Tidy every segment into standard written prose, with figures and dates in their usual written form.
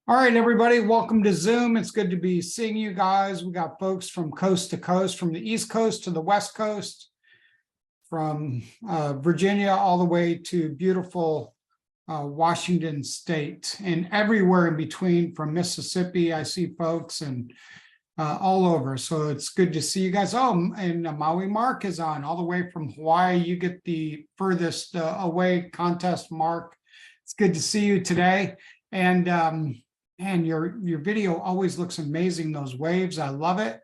All right, everybody, welcome to Zoom. It's good to be seeing you guys. We got folks from coast to coast, from the East Coast to the West Coast, from Virginia all the way to beautiful Washington State, and everywhere in between. From Mississippi, I see folks, and all over. So it's good to see you guys. Oh, and Maui Mark is on all the way from Hawaii. You get the furthest away contest, Mark. It's good to see you today. And your video always looks amazing, those waves. I love it.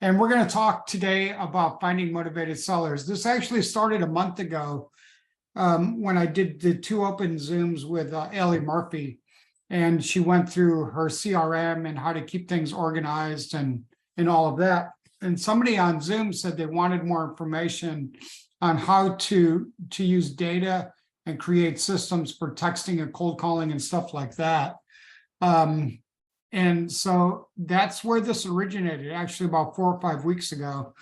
And we're going to talk today about finding motivated sellers. This actually started a month ago when I did the 2 open Zooms with Ellie Murphy. And she went through her CRM and how to keep things organized and all of that. And somebody on Zoom said they wanted more information on how to use data and create systems for texting and cold calling and stuff like that. And so that's where this originated, actually about 4 or 5 weeks ago.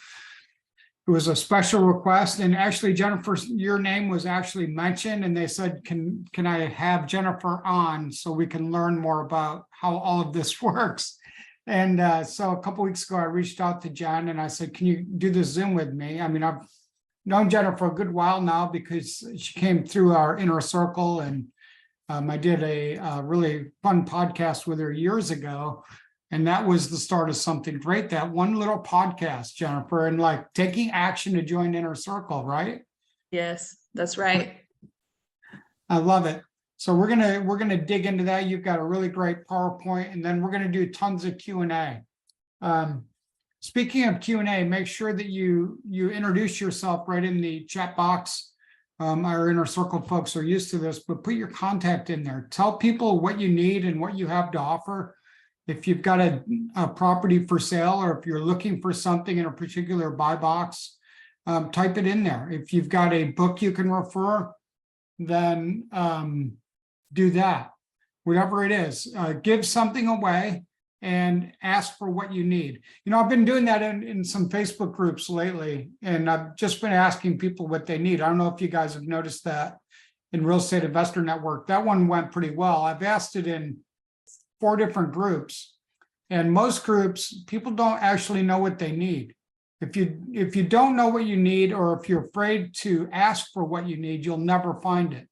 It was a special request, and actually, Jennifer, your name was actually mentioned, and they said, can I have Jennifer on so we can learn more about how all of this works? And so a couple of weeks ago, I reached out to Jen and I said, can you do this Zoom with me? I mean, I've known Jennifer for a good while now because she came through our inner circle, and I did a really fun podcast with her years ago, and that was the start of something great. That one little podcast, Jennifer, and like taking action to join Inner Circle, right? Yes, that's right. I love it. So we're gonna dig into that. You've got a really great PowerPoint, and then we're gonna do tons of Q&A. Speaking of Q&A, make sure that you introduce yourself right in the chat box. Our Inner Circle folks are used to this, but put your contact in there. Tell people what you need and what you have to offer. If you've got a property for sale, or if you're looking for something in a particular buy box, type it in there. If you've got a book you can refer, then do that. Whatever it is, give something away and ask for what you need. You know, I've been doing that in some Facebook groups lately, and I've just been asking people what they need. I don't know if you guys have noticed that in Real Estate Investor Network. That one went pretty well. I've asked it in 4 different groups, and most groups, people don't actually know what they need. If you don't know what you need, or if you're afraid to ask for what you need, you'll never find it.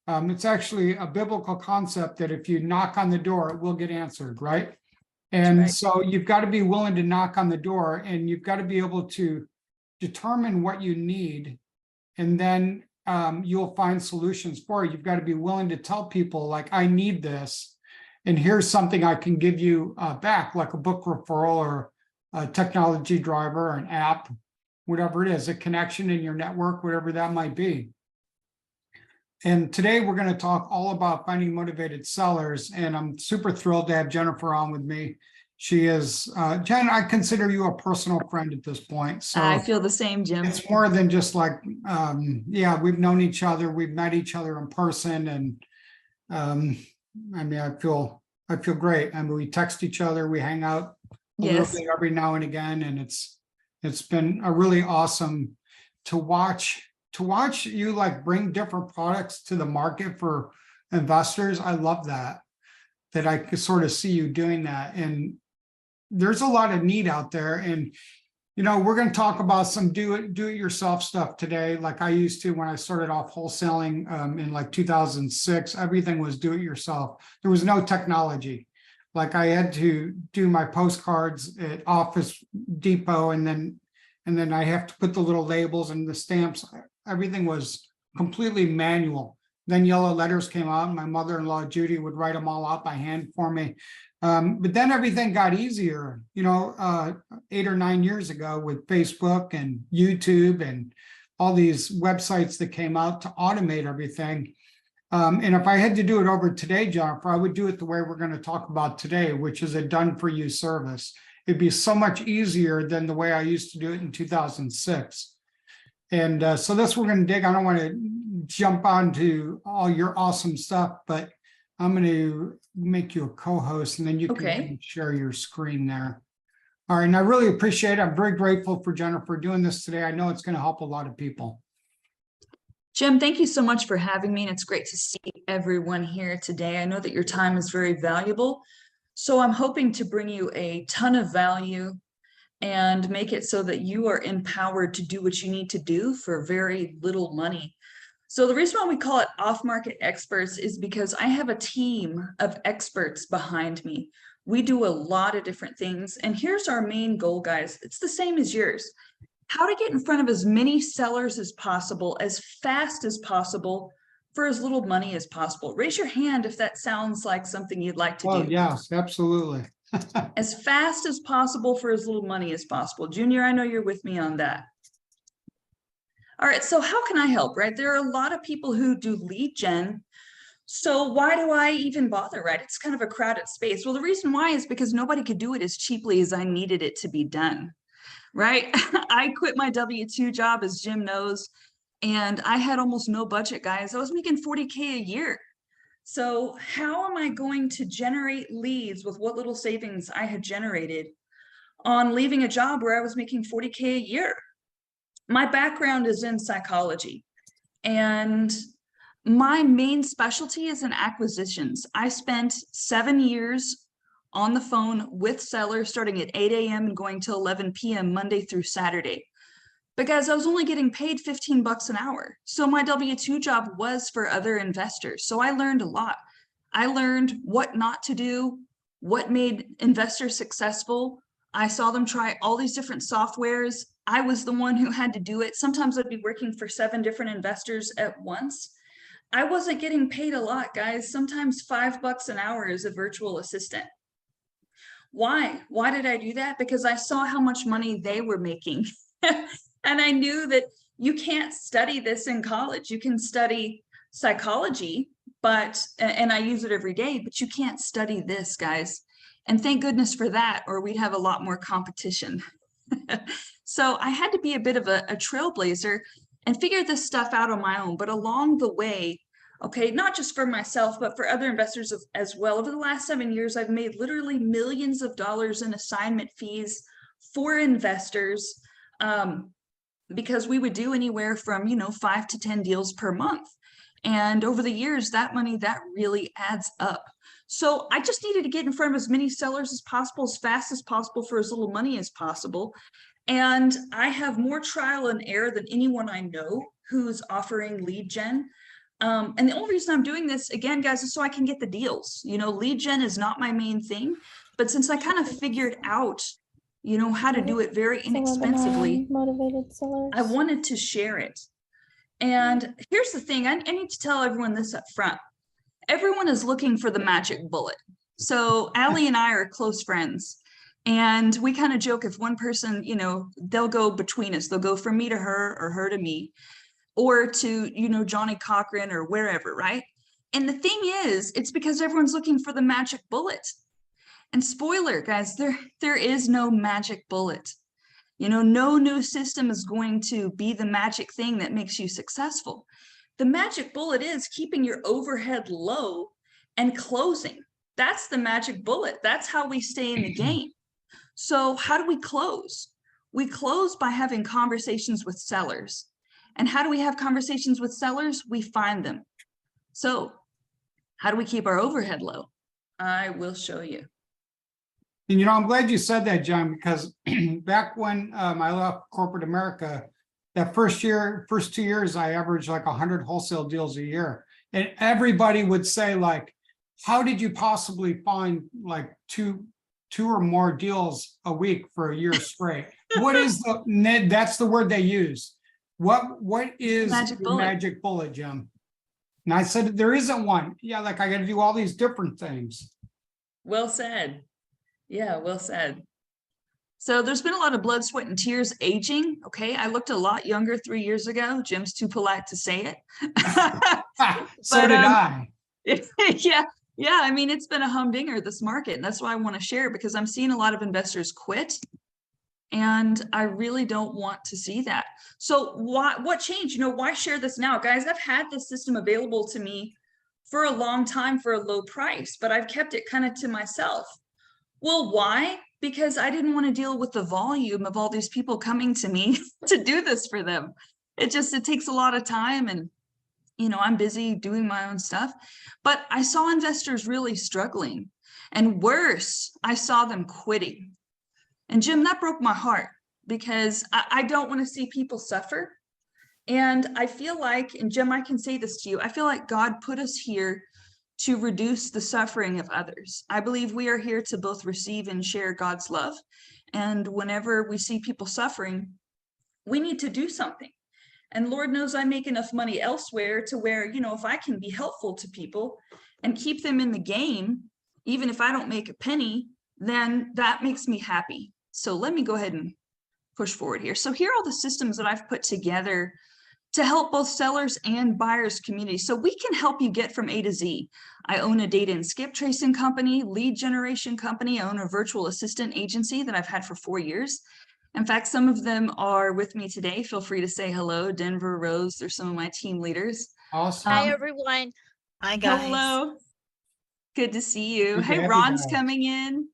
It's actually a biblical concept that if you knock on the door, it will get answered, right? And right. So you've got to be willing to knock on the door, and you've got to be able to determine what you need, and then you'll find solutions for it. You've got to be willing to tell people, like, I need this, and here's something I can give you back, like a book referral or a technology driver or an app, whatever it is, a connection in your network, whatever that might be. And today we're going to talk all about finding motivated sellers, and I'm super thrilled to have Jennifer on with me. She is, Jen, I consider you a personal friend at this point. So I feel the same, Jim. it's more than just like, yeah, we've known each other, we've met each other in person, and I mean, I feel great. I mean, we text each other, we hang out a little bit every now and again, and it's been a really awesome to watch you like bring different products to the market for investors. I love that I could sort of see you doing that. And there's a lot of need out there. And, you know, we're going to talk about some do it yourself stuff today. Like I used to when I started off wholesaling in like 2006, everything was do it yourself. There was no technology. Like I had to do my postcards at Office Depot, and then I have to put the little labels and the stamps. Everything was completely manual. Then yellow letters came out. My mother-in-law, Judy, would write them all out by hand for me. But then everything got easier, you know, 8 or 9 years ago with Facebook and YouTube and all these websites that came out to automate everything. And if I had to do it over today, Jennifer, I would do it the way we're going to talk about today, which is a done-for-you service. It'd be so much easier than the way I used to do it in 2006. And so that's what we're going to dig. I don't want to jump onto all your awesome stuff, but I'm going to make you a co-host, and then you can share your screen there. All right, and I really appreciate it. I'm very grateful for Jennifer doing this today. I know it's going to help a lot of people. Jim, thank you so much for having me, and it's great to see everyone here today. I know that your time is very valuable, so I'm hoping to bring you a ton of value and make it so that you are empowered to do what you need to do for very little money. So the reason why we call it off-market experts is because I have a team of experts behind me. We do a lot of different things, and here's our main goal, guys. It's the same as yours. How to get in front of as many sellers as possible, as fast as possible, for as little money as possible. Raise your hand if that sounds like something you'd like to Oh, do. yes, absolutely. As fast as possible for as little money as possible. Junior, I know you're with me on that. All right, so how can I help, right? There are a lot of people who do lead gen. So why do I even bother, right? It's kind of a crowded space. Well, the reason why is because nobody could do it as cheaply as I needed it to be done, right? I quit my W-2 job, as Jim knows, and I had almost no budget, guys. I was making 40K a year. So how am I going to generate leads with what little savings I had generated on leaving a job where I was making 40K a year? My background is in psychology, and my main specialty is in acquisitions. I spent 7 years on the phone with sellers starting at 8 a.m. and going till 11 p.m. Monday through Saturday, because I was only getting paid 15 bucks an hour. So my W-2 job was for other investors. So I learned a lot. I learned what not to do, what made investors successful. I saw them try all these different softwares. I was the one who had to do it. Sometimes I'd be working for 7 different investors at once. I wasn't getting paid a lot, guys. Sometimes 5 bucks an hour as a virtual assistant. Why? Why did I do that? Because I saw how much money they were making. And I knew that you can't study this in college. You can study psychology, and I use it every day, but you can't study this, guys. And thank goodness for that, or we'd have a lot more competition. So I had to be a bit of a trailblazer and figure this stuff out on my own. But along the way, okay, not just for myself, but for other investors as well, over the last 7 years, I've made literally millions of dollars in assignment fees for investors, because we would do anywhere from 5 to 10 deals per month. And over the years, that money, that really adds up. So I just needed to get in front of as many sellers as possible, as fast as possible, for as little money as possible. And I have more trial and error than anyone I know who's offering lead gen. And the only reason I'm doing this, again, guys, is so I can get the deals. Lead gen is not my main thing, but since I kind of figured out how to do it very inexpensively, motivated sellers. I wanted to share it. And here's the thing, I need to tell everyone this up front. Everyone is looking for the magic bullet. So Allie and I are close friends, and we kind of joke, if one person, they'll go between us. They'll go from me to her, or her to me, or to, Johnny Cochran or wherever, right? And the thing is, it's because everyone's looking for the magic bullet. And spoiler, guys, there is no magic bullet. No new system is going to be the magic thing that makes you successful. The magic bullet is keeping your overhead low and closing. That's the magic bullet. That's how we stay in the game. So how do we close? We close by having conversations with sellers. And how do we have conversations with sellers? We find them. So how do we keep our overhead low? I will show you. And I'm glad you said that, John, because back when I left corporate America, that first 2 years, I averaged like 100 wholesale deals a year. And everybody would say, like, how did you possibly find like two or more deals a week for a year straight? What is that's the word they use. What is the magic bullet, Jim? And I said, there isn't one. Yeah, like I got to do all these different things. Well said. Yeah, well said. So there's been a lot of blood, sweat, and tears aging. Okay, I looked a lot younger 3 years ago. Jim's too polite to say it. So did I. Yeah. I mean, it's been a humdinger, this market, and that's why I want to share it, because I'm seeing a lot of investors quit, and I really don't want to see that. So what changed? Why share this now, guys? I've had this system available to me for a long time for a low price, but I've kept it kind of to myself. Well, why? Because I didn't want to deal with the volume of all these people coming to me to do this for them. It takes a lot of time, and I'm busy doing my own stuff, but I saw investors really struggling, and worse, I saw them quitting. And Jim, that broke my heart because I don't want to see people suffer. And I feel like, and Jim, I can say this to you, I feel like God put us here to reduce the suffering of others. I believe we are here to both receive and share God's love. And whenever we see people suffering, we need to do something. And Lord knows I make enough money elsewhere to where, if I can be helpful to people and keep them in the game, even if I don't make a penny, then that makes me happy. So let me go ahead and push forward here. So here are all the systems that I've put together to help both sellers and buyers community. So we can help you get from A to Z. I own a data and skip tracing company, lead generation company. I own a virtual assistant agency that I've had for 4 years. In fact, some of them are with me today. Feel free to say hello. Denver, Rose, they're some of my team leaders. Awesome. Hi, everyone. Hi, guys. Hello. Good to see you. Good to Hey, have you Ron's guys. coming in.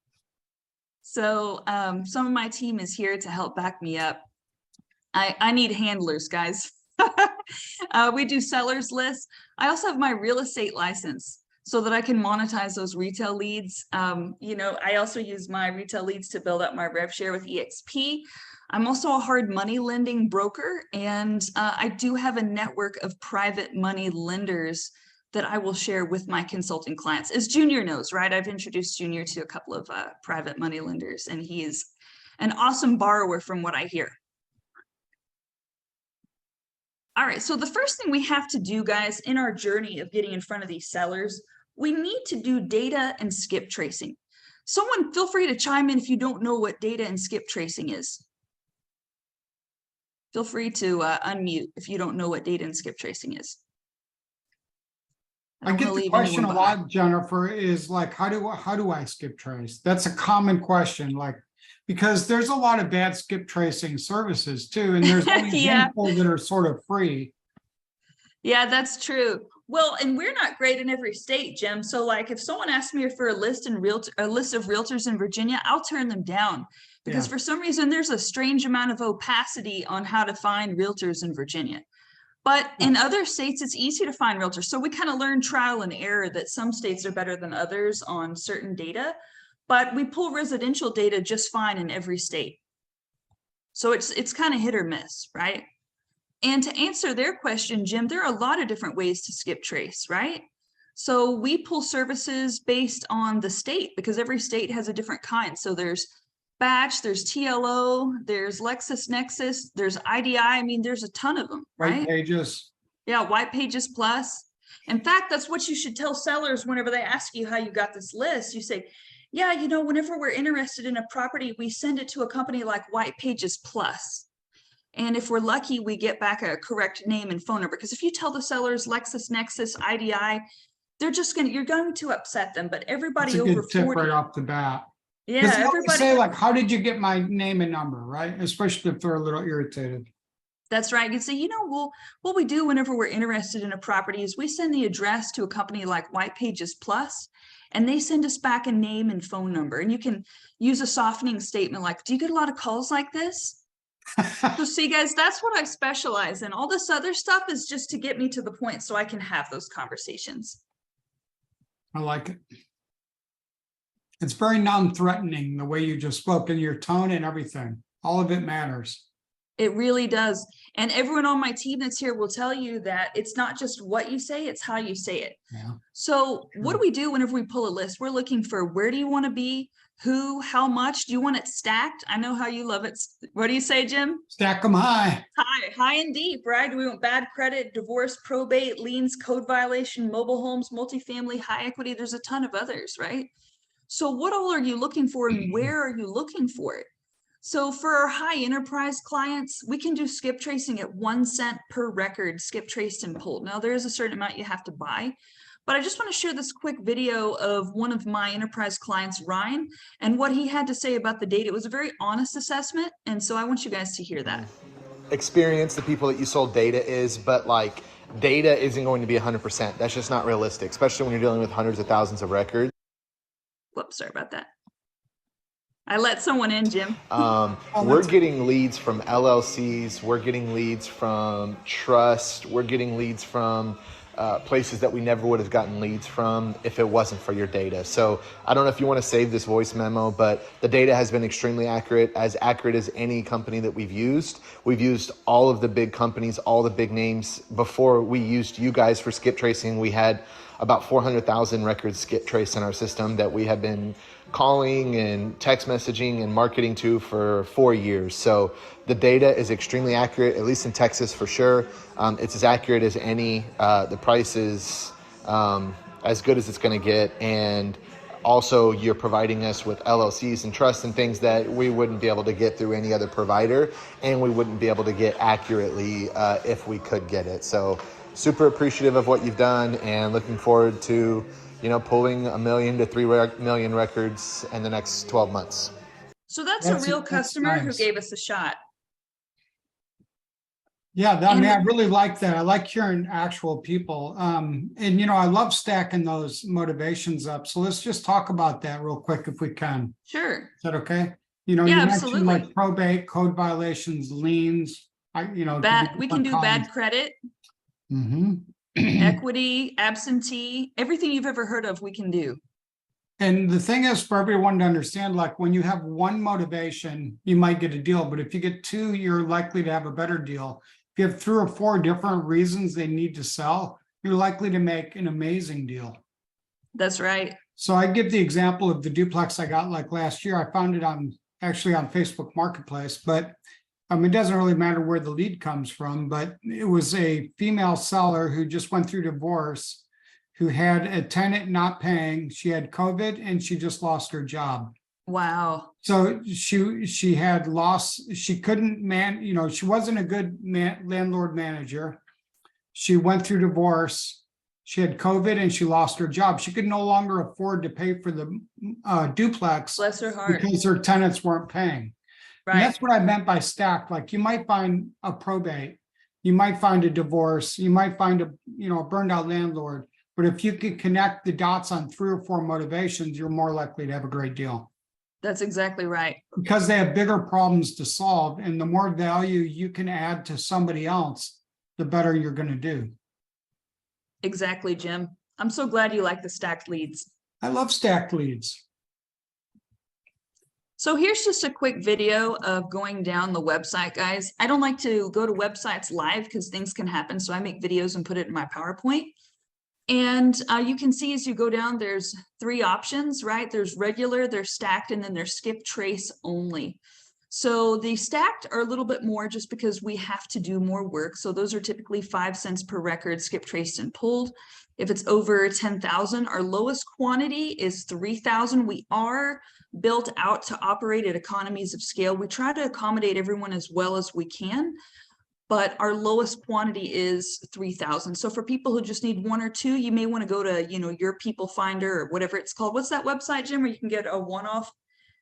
So some of my team is here to help back me up. I need handlers, guys. We do sellers lists. I also have my real estate license so that I can monetize those retail leads. I also use my retail leads to build up my rev share with EXP. I'm also a hard money lending broker, and I do have a network of private money lenders that I will share with my consulting clients. As Junior knows, right? I've introduced Junior to a couple of private money lenders, and he is an awesome borrower from what I hear. All right, so the first thing we have to do, guys, in our journey of getting in front of these sellers, we need to do data and skip tracing. Someone feel free to chime in if you don't know what data and skip tracing is. Feel free to unmute if you don't know what data and skip tracing is. I get the question a lot, Jennifer, is like, how do I skip trace? That's a common question, like, because there's a lot of bad skip tracing services too, and there's only a handful that are sort of free. Yeah, that's true. Well, and we're not great in every state, Jim. So like if someone asks me for a list of realtors in Virginia, I'll turn them down because for some reason there's a strange amount of opacity on how to find realtors in Virginia. But in other states, it's easy to find realtors. So we kind of learn trial and error that some states are better than others on certain data, but we pull residential data just fine in every state. So it's kind of hit or miss, right? And to answer their question, Jim, there are a lot of different ways to skip trace, right? So we pull services based on the state because every state has a different kind. So there's batch, there's TLO, there's LexisNexis, there's IDI. I mean, there's a ton of them, right? White pages. Yeah, white pages plus. In fact, that's what you should tell sellers whenever they ask you how you got this list. You say, yeah, whenever we're interested in a property, we send it to a company like White Pages Plus. And if we're lucky, we get back a correct name and phone number. Because if you tell the sellers LexisNexis, IDI, you're going to upset them. But everybody That's a over good tip 40, right off the bat. yeah, everybody say like, how did you get my name and number, right? Especially if they're a little irritated. That's right. You say, what we do whenever we're interested in a property is we send the address to a company like White Pages Plus, and they send us back a name and phone number. And you can use a softening statement like, do you get a lot of calls like this? So see, guys, that's what I specialize in. All this other stuff is just to get me to the point so I can have those conversations. I like it. It's very non-threatening the way you just spoke, and your tone and everything. All of it matters. It really does. And everyone on my team that's here will tell you that it's not just what you say, it's how you say it. Yeah. So what do we do whenever we pull a list? We're looking for where do you want to be? Who, how much? Do you want it stacked? I know how you love it. What do you say, Jim? Stack them high. High and deep, right? Do we want bad credit, divorce, probate, liens, code violation, mobile homes, multifamily, high equity? There's a ton of others, right? So what all are you looking for and where are you looking for it? So for our high enterprise clients, we can do skip tracing at 1 cent per record, skip traced and pulled. Now there is a certain amount you have to buy, but I just want to share this quick video of one of my enterprise clients, Ryan, and what he had to say about the data. It was a very honest assessment. And so I want you guys to hear that. Experience the people that you sold data is, but like data isn't going to be 100%. That's just not realistic, especially when you're dealing with hundreds of thousands of records. Whoops, sorry about that. I let someone in, Jim. We're getting leads from LLCs. We're getting leads from trust. We're getting leads from places that we never would have gotten leads from if it wasn't for your data. So I don't know if you want to save this voice memo, but the data has been extremely accurate as any company that we've used. We've used all of the big companies, all the big names. Before we used you guys for skip tracing, we had about 400,000 records skip traced in our system that we have been calling and text messaging and marketing to for 4 years. So the data is extremely accurate, at least in Texas for sure. It's as accurate as any. The price is as good as it's going to get. And also you're providing us with LLCs and trusts and things that we wouldn't be able to get through any other provider, and we wouldn't be able to get accurately if we could get it. So super appreciative of what you've done and looking forward to, pulling 1 million to 3 million records in the next 12 months. So that's a real customer who nice. gave us a shot. Yeah, I mean, I really like that. I like hearing actual people. And, I love stacking those motivations up. So let's just talk about that real quick if we can. Sure. Is that okay? Yeah, you absolutely. mentioned like probate, code violations, liens. We can do bad credit, equity, absentee, everything you've ever heard of, we can do. And the thing is, for everyone to understand, like when you have one motivation, you might get a deal, but if you get two, you're likely to have a better deal. If you have 3 or 4 different reasons they need to sell, you're likely to make an amazing deal. That's right. So I give the example of the duplex I got like last year. I found it actually on Facebook Marketplace, but it doesn't really matter where the lead comes from, but it was a female seller who just went through divorce, who had a tenant not paying. She had COVID and she just lost her job. Wow. So she had lost, she couldn't she wasn't a good landlord manager. She went through divorce. She had COVID and she lost her job. She could no longer afford to pay for the duplex. Bless her heart. Because her tenants weren't paying. Right. And that's what I meant by stacked. Like you might find a probate, you might find a divorce, you might find a burned out landlord. But if you can connect the dots on 3 or 4 motivations, you're more likely to have a great deal. That's exactly right. Because they have bigger problems to solve, and the more value you can add to somebody else, the better you're going to do. Exactly, Jim. I'm so glad you like the stacked leads. I love stacked leads. So here's just a quick video of going down the website, guys. I don't like to go to websites live because things can happen. So I make videos and put it in my PowerPoint. And you can see as you go down, there's 3 options, right? There's regular, there's stacked, and then there's skip trace only. So the stacked are a little bit more just because we have to do more work. So those are typically 5 cents per record, skip traced and pulled. If it's over 10,000, our lowest quantity is 3,000. We are built out to operate at economies of scale. We try to accommodate everyone as well as we can, but our lowest quantity is 3,000. So for people who just need 1 or 2, you may want to go to, your People Finder or whatever it's called. What's that website, Jim, where you can get a one-off?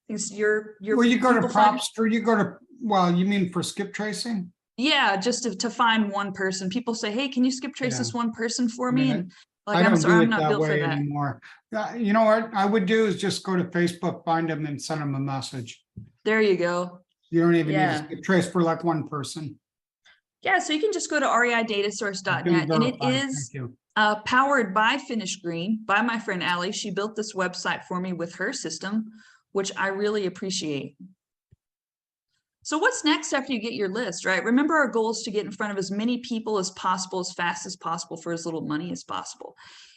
It's your Well, you go to People Finder? Propster, you go to, well, you mean for skip tracing? Yeah, just to find one person. People say, hey, can you skip trace this one person for me? Yeah. And I like, I'm don't sorry, do I'm it not that built for way that. anymore. You know what I would do is just go to Facebook, find them and send them a message. There you go. You don't even need Yeah. to skip trace for like one person. Yeah, so you can just go to reidatasource.net, and it is powered by Finish Green, by my friend Allie. She built this website for me with her system, which I really appreciate. So what's next after you get your list, right? Remember, our goal is to get in front of as many people as possible, as fast as possible, for as little money as possible.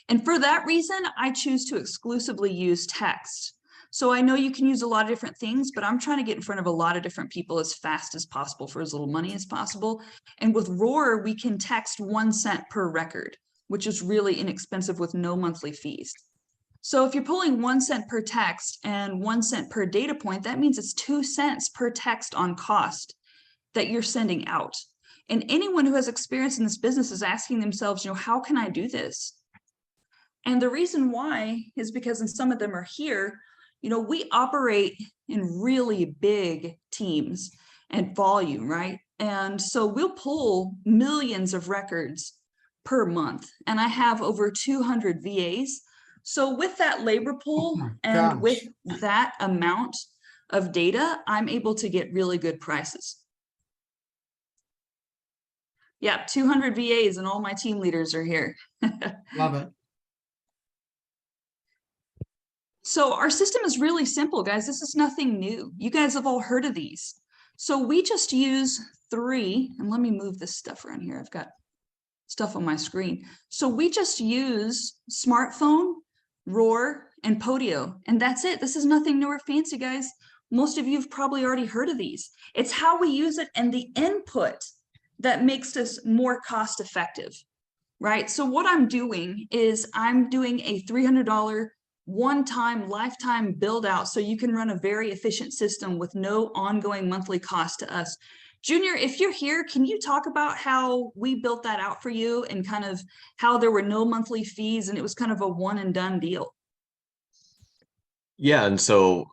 And for that reason, I choose to exclusively use text. So I know you can use a lot of different things, but I'm trying to get in front of a lot of different people as fast as possible for as little money as possible. And with Roar, we can text 1 cent per record, which is really inexpensive with no monthly fees. So if you're pulling 1 cent per text and 1 cent per data point, that means it's 2 cents per text on cost that you're sending out. And anyone who has experience in this business is asking themselves, how can I do this? And the reason why is because, and some of them are here, we operate in really big teams and volume, right? And so we'll pull millions of records per month. And I have over 200 VAs. So with that labor pool and with that amount of data, I'm able to get really good prices. Yeah, 200 VAs and all my team leaders are here. Love it. So our system is really simple, guys. This is nothing new. You guys have all heard of these. So we just use 3, and let me move this stuff around here. I've got stuff on my screen. So we just use smartphone, Roar, and Podio, and that's it. This is nothing new or fancy, guys. Most of you have probably already heard of these. It's how we use it and the input that makes this more cost effective, right? So what I'm doing is I'm doing a $300 one-time lifetime build out so you can run a very efficient system with no ongoing monthly cost to us. Junior, if you're here, can you talk about how we built that out for you and kind of how there were no monthly fees and it was kind of a one and done deal? Yeah, and so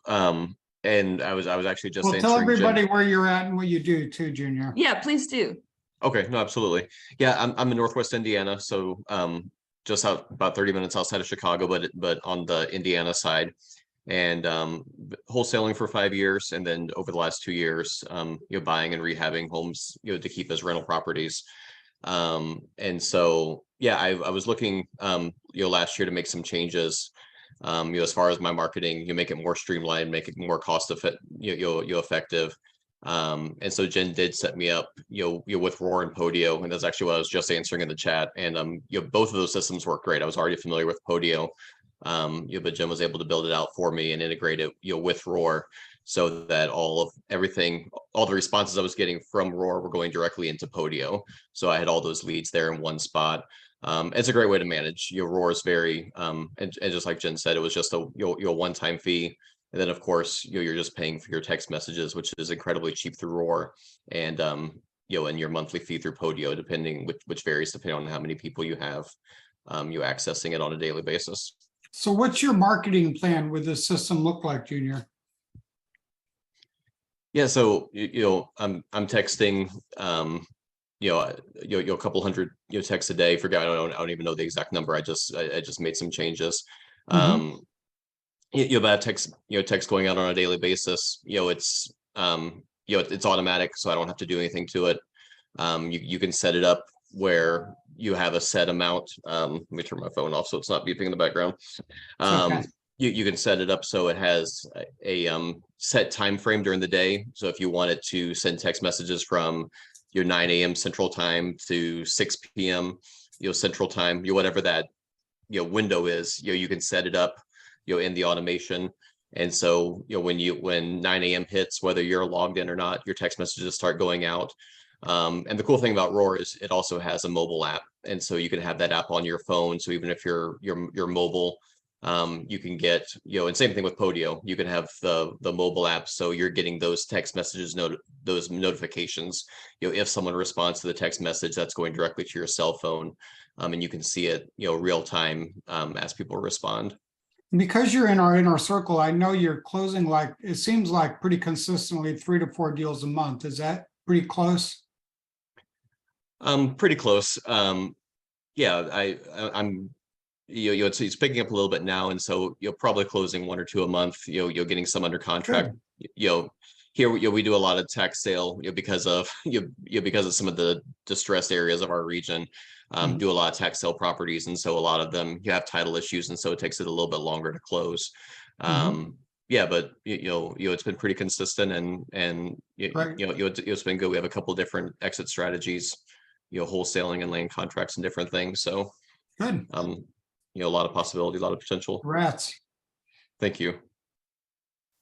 and I was actually just Well, tell answering everybody Jen. where you're at and what you do too, Junior. Yeah, please do. Okay, no, absolutely. Yeah, I'm in Northwest Indiana, so just out about 30 minutes outside of Chicago, but on the Indiana side, and wholesaling for 5 years, and then over the last 2 years, buying and rehabbing homes, to keep as rental properties. And so yeah, I was looking last year to make some changes. As far as my marketing, you make it more streamlined, make it more cost effective. And so Jen did set me up, with Roar and Podio, and that's actually what I was just answering in the chat. And both of those systems work great. I was already familiar with Podio, but Jen was able to build it out for me and integrate it, with Roar, so that all the responses I was getting from Roar were going directly into Podio. So I had all those leads there in one spot. It's a great way to manage. Roar is very, and just like Jen said, it was just a one-time fee. And then of course, you're just paying for your text messages, which is incredibly cheap through Roar, and and your monthly fee through Podio, depending which varies depending on how many people you have, you accessing it on a daily basis. So what's your marketing plan with this system look like, Junior? Yeah, so I'm texting a couple hundred texts a day. Forget, I don't even know the exact number. I just made some changes. About text going out on a daily basis. It's it's automatic, so I don't have to do anything to it. You can set it up where you have a set amount. Let me turn my phone off so it's not beeping in the background. Okay. You can set it up so it has a set time frame during the day. So if you wanted to send text messages from your 9 a.m. Central Time to 6 p.m. Central Time, whatever that window is, you can set it up in the automation. And so when 9 a.m. hits, whether you're logged in or not, your text messages start going out. And the cool thing about Roar is it also has a mobile app, and so you can have that app on your phone. So even if you're mobile, you can get, and same thing with Podio, you can have the mobile app, so you're getting those text messages, those notifications. If someone responds to the text message, that's going directly to your cell phone, and you can see it, real time, as people respond. Because you're in our inner circle, I know you're closing, like, it seems like pretty consistently 3 to 4 deals a month. Is that pretty close? Pretty close. Yeah, I'm it's picking up a little bit now, and so you're probably closing 1 or 2 a month. You're getting some under contract. Here we do a lot of tax sale, because of because of some of the distressed areas of our region. Do a lot of tax sale properties, and so a lot of them you have title issues, and so it takes it a little bit longer to close. Yeah, but it's been pretty consistent, and Right. it's been good. We have a couple different exit strategies, wholesaling and land contracts and different things. So Good. a lot of possibility, a lot of potential. Rats. Thank you.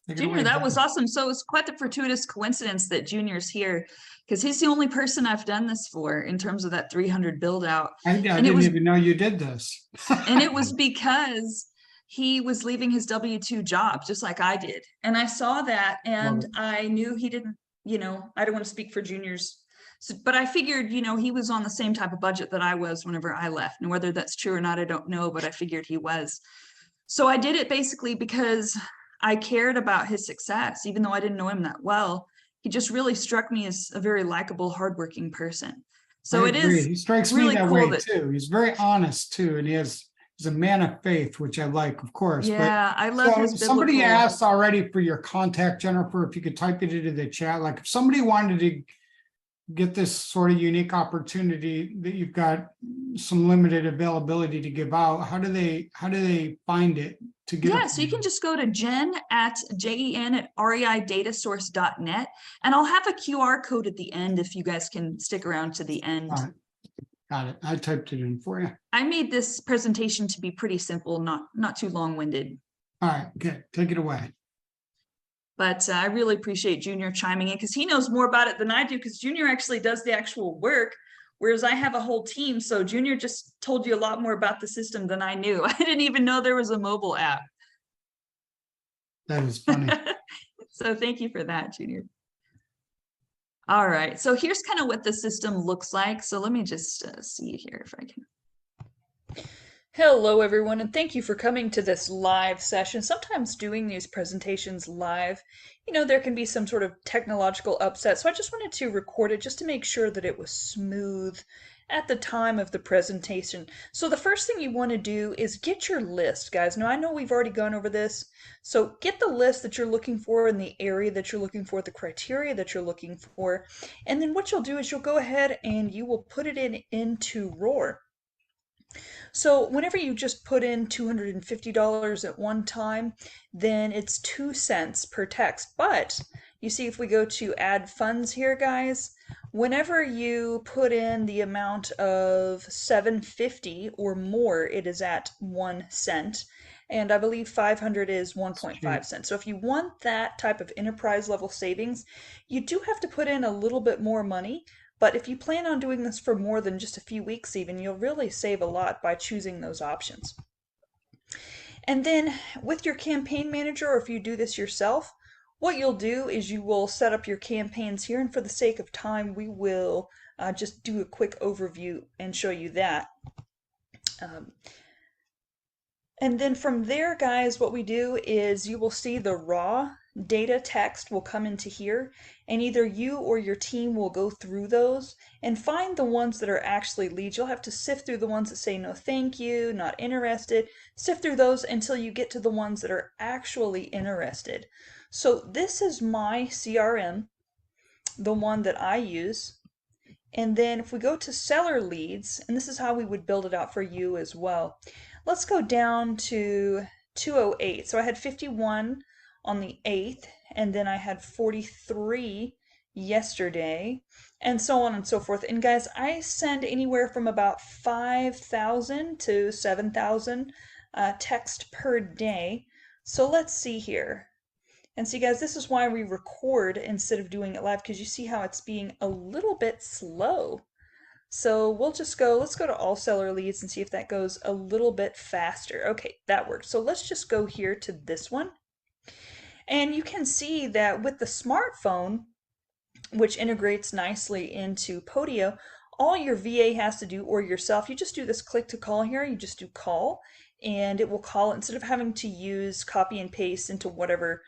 Junior, that was awesome. So it's quite the fortuitous coincidence that Junior's here, because he's the only person I've done this for in terms of that 300 build out. I didn't even know you did this. And it was because he was leaving his W-2 job, just like I did. And I saw that, and I knew he didn't, I don't want to speak for Junior's, but I figured, he was on the same type of budget that I was whenever I left. And whether that's true or not, I don't know, but I figured he was. So I did it basically because I cared about his success, even though I didn't know him that well. He just really struck me as a very likable, hardworking person. So it is He strikes really me that cool way too. He's very honest too, and he's is a man of faith, which I like, of course. But Yeah, I love so his somebody biblical. asked already for your contact, Jennifer, if you could type it into the chat. Like if somebody wanted to get this sort of unique opportunity that you've got some limited availability to give out, how do they find it to get Yeah, it? so you can just go to jen@reidasource.net, and I'll have a QR code at the end if you guys can stick around to the end. All right. Got it. I typed it in for you. I made this presentation to be pretty simple, not too long-winded. All right, okay, take it away. But I really appreciate Junior chiming in because he knows more about it than I do, because Junior actually does the actual work, whereas I have a whole team. So Junior just told you a lot more about the system than I knew. I didn't even know there was a mobile app. That is funny. So thank you for that, Junior. All right, so here's kind of what the system looks like. So let me just see here if I can. Hello, everyone, and thank you for coming to this live session. Sometimes doing these presentations live, there can be some sort of technological upset. So I just wanted to record it just to make sure that it was smooth at the time of the presentation. So the first thing you want to do is get your list, guys. Now, I know we've already gone over this. So get the list that you're looking for in the area that you're looking for, the criteria that you're looking for. And then what you'll do is you'll go ahead and you will put it into ROAR. So whenever you just put in $250 at one time, then it's 2 cents per text. But you see, if we go to add funds here, guys, whenever you put in the amount of $750 or more, it is at 1 cent. And I believe 500 is 1.5 cents. So if you want that type of enterprise level savings, you do have to put in a little bit more money. But if you plan on doing this for more than just a few weeks even, you'll really save a lot by choosing those options. And then with your campaign manager, or if you do this yourself, what you'll do is you will set up your campaigns here. And for the sake of time, we will just do a quick overview and show you that. And then from there, guys, what we do is you will see the raw data text will come into here, and either you or your team will go through those and find the ones that are actually leads. You'll have to sift through the ones that say no thank you, not interested, sift through those until you get to the ones that are actually interested. So this is my CRM, the one that I use. And then if we go to seller leads, and this is how we would build it out for you as well. Let's go down to 208. So I had 51 on the 8th, and then I had 43 yesterday, and so on and so forth. And guys, I send anywhere from about 5,000 to 7,000 text per day. So let's see here. And see, guys, this is why we record instead of doing it live, because you see how it's being a little bit slow. So we'll just let's go to all seller leads and see if that goes a little bit faster. Okay, that works. So let's just go here to this one. And you can see that with the smartphone, which integrates nicely into Podio, all your VA has to do, or yourself, you just do this click to call here. You just do call, and it will call instead of having to use copy and paste into whatever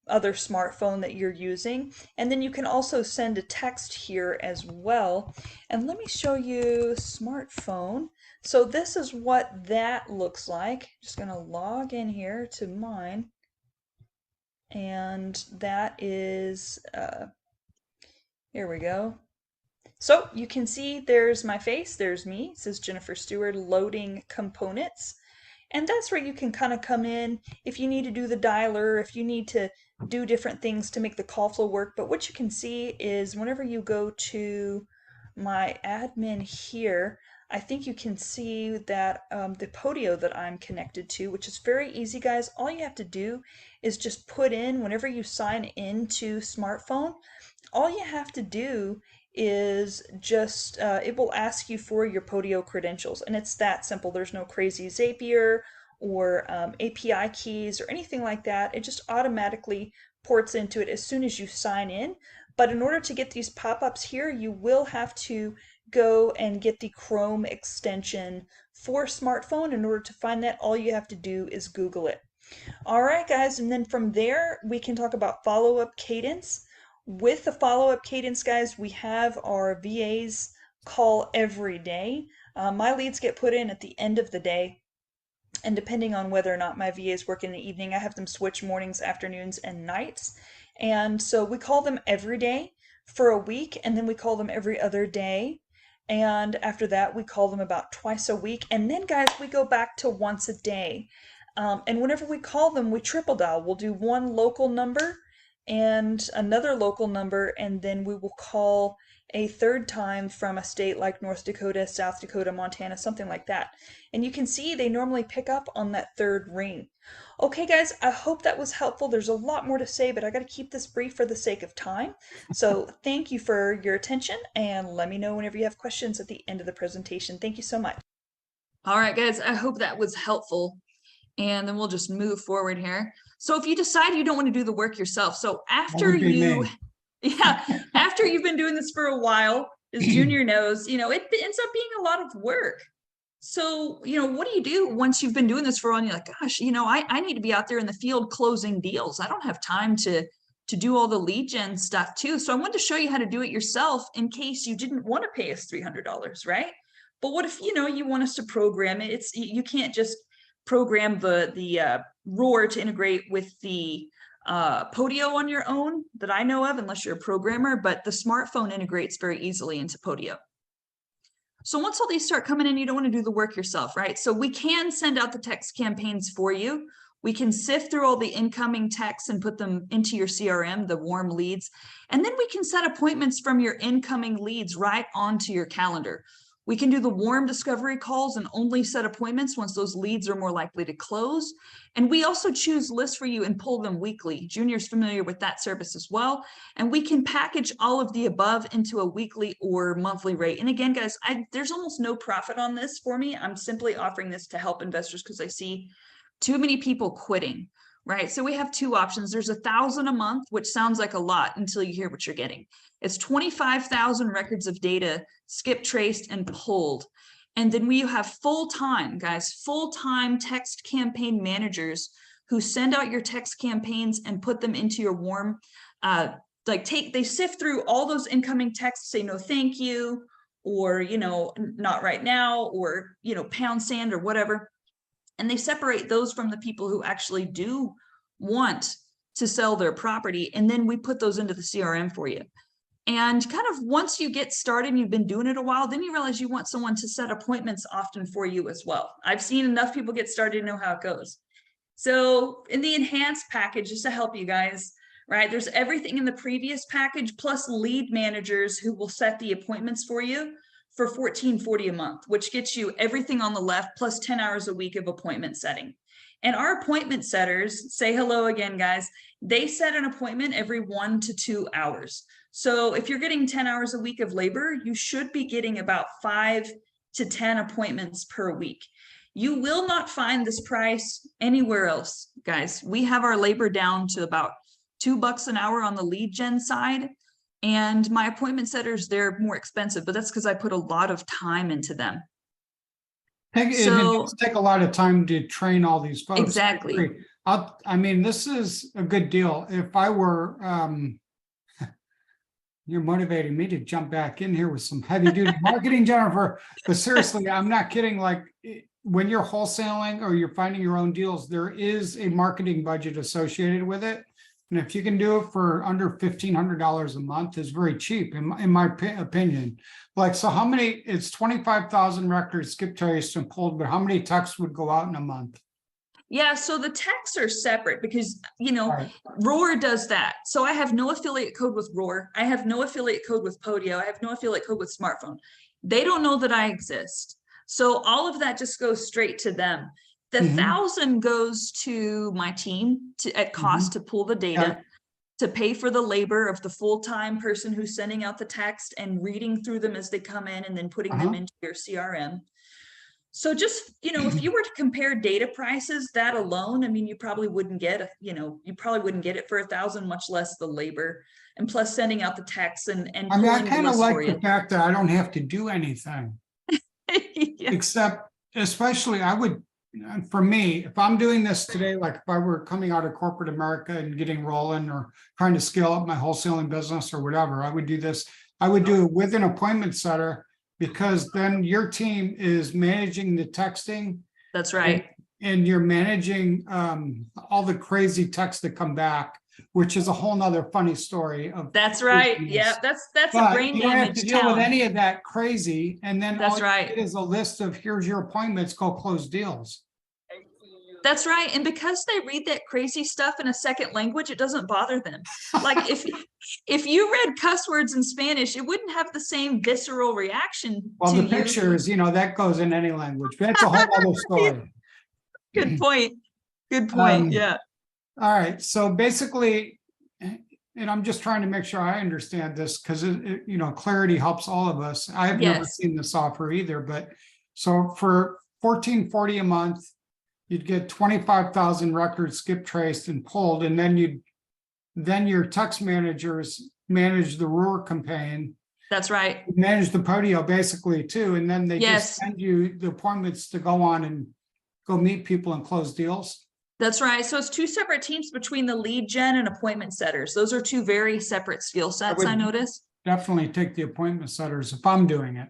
other smartphone that you're using. And then you can also send a text here as well. And let me show you smartphone. So this is what that looks like. Just gonna log in here to mine. And that is, here we go. So you can see there's my face, there's me. It says Jennifer Stewart, loading components. And that's where you can kind of come in if you need to do the dialer, if you need to do different things to make the call flow work. But what you can see is whenever you go to my admin here, I think you can see that the Podio that I'm connected to, which is very easy, guys. All you have to do is just put in, whenever you sign into smartphone, all you have to do is just, it will ask you for your Podio credentials, and it's that simple. There's no crazy Zapier or API keys or anything like that. It just automatically ports into it as soon as you sign in. But in order to get these pop-ups here, you will have to go and get the Chrome extension for smartphone. In order to find that, all you have to do is Google it. All right, guys, and then from there, we can talk about follow-up cadence. With the follow-up cadence, guys, we have our VAs call every day. My leads get put in at the end of the day. And depending on whether or not my VAs work in the evening, I have them switch mornings, afternoons, and nights. And so we call them every day for a week, and then we call them every other day. And after that, we call them about twice a week. And then, guys, we go back to once a day. And whenever we call them, we triple dial. We'll do one local number and another local number, and then we will call a third time from a state like North Dakota, South Dakota, Montana, something like that. And you can see they normally pick up on that third ring. Okay, guys, I hope that was helpful. There's a lot more to say, but I got to keep this brief for the sake of time. So thank you for your attention, and let me know whenever you have questions at the end of the presentation. Thank you so much. All right, guys, I hope that was helpful. And then we'll just move forward here. So if you decide you don't want to do the work yourself, so after you, yeah, after you've been doing this for a while, as Junior knows, you know, it ends up being a lot of work. So, you know, what do you do once you've been doing this for a while and you're like, gosh, you know, I need to be out there in the field closing deals. I don't have time to do all the lead gen stuff too. So I wanted to show you how to do it yourself in case you didn't want to pay us $300, right? But what if, you know, you want us to program it? You can't just program the Roar to integrate with the Podio on your own that I know of, unless you're a programmer, but the smartphone integrates very easily into Podio. So once all these start coming in, you don't want to do the work yourself, right? So we can send out the text campaigns for you. We can sift through all the incoming texts and put them into your CRM, the warm leads. And then we can set appointments from your incoming leads right onto your calendar. We can do the warm discovery calls and only set appointments once those leads are more likely to close. And we also choose lists for you and pull them weekly. Junior's familiar with that service as well. And we can package all of the above into a weekly or monthly rate. And again, guys, there's almost no profit on this for me. I'm simply offering this to help investors because I see too many people quitting, right? So we have two options. There's $1,000 a month, which sounds like a lot until you hear what you're getting. It's 25,000 records of data skip traced and pulled. And then we have full-time, guys, full-time text campaign managers who send out your text campaigns and put them into your warm, they sift through all those incoming texts, say no thank you, or, you know, not right now, or, you know, pound sand or whatever. And they separate those from the people who actually do want to sell their property. And then we put those into the CRM for you. And kind of once you get started and you've been doing it a while, then you realize you want someone to set appointments often for you as well. I've seen enough people get started to know how it goes. So in the enhanced package, just to help you guys, right, there's everything in the previous package plus lead managers who will set the appointments for you for $14.40 a month, which gets you everything on the left plus 10 hours a week of appointment setting. And our appointment setters, say hello again, guys, they set an appointment every 1 to 2 hours. So if you're getting 10 hours a week of labor, you should be getting about 5 to 10 appointments per week. You will not find this price anywhere else, guys. We have our labor down to about $2 an hour on the lead gen side. And my appointment setters, they're more expensive, but that's because I put a lot of time into them. It does take a lot of time to train all these folks. Exactly. I mean, this is a good deal. If I were, you're motivating me to jump back in here with some heavy duty marketing, Jennifer. But seriously, I'm not kidding. Like when you're wholesaling or you're finding your own deals, there is a marketing budget associated with it. And if you can do it for under $1,500 a month, is very cheap in my opinion. Like, so how many, it's 25,000 records skip traced and pulled, but how many texts would go out in a month? Yeah, so the texts are separate because, you know, Right. Roar does that. So I have no affiliate code with Roar. I have no affiliate code with Podio. I have no affiliate code with Smartphone. They don't know that I exist. So all of that just goes straight to them. The 1,000 goes to my team at cost to pull the data, to pay for the labor of the full-time person who's sending out the text and reading through them as they come in and then putting them into your CRM. So just, you know, if you were to compare data prices, that alone, I mean, you probably wouldn't get, you probably wouldn't get it for 1,000, much less the labor, and plus sending out the texts and I mean, I kind of like the fact that I don't have to do anything. Except, especially for me, if I'm doing this today, like if I were coming out of corporate America and getting rolling or trying to scale up my wholesaling business or whatever, I would do this. I would do it with an appointment setter, because then your team is managing the texting. That's right. and you're managing all the crazy texts that come back, which is a whole nother funny story of. That's right. craziness. Yeah, that's a But brain you don't have to damaged deal with town. any of that crazy, and then That's all you right. get is a list of here's your appointments, go close deals. That's right. And because they read that crazy stuff in a second language, it doesn't bother them. Like if you read cuss words in Spanish, it wouldn't have the same visceral reaction Well, to the you. pictures, that goes in any language. That's a whole other story. Good point. Good point. Yeah. All right, so basically, and I'm just trying to make sure I understand this because clarity helps all of us. I've never Yes. seen this offer either, but so for $14.40 a month, you'd get 25,000 records skip traced and pulled, and then your text managers manage the Roar campaign, That's right. manage the Podio basically too, and then they Yes. just send you the appointments to go on and go meet people and close deals. That's right. So it's two separate teams between the lead gen and appointment setters. Those are two very separate skill sets, I would- notice. Definitely take the appointment setters if I'm doing it.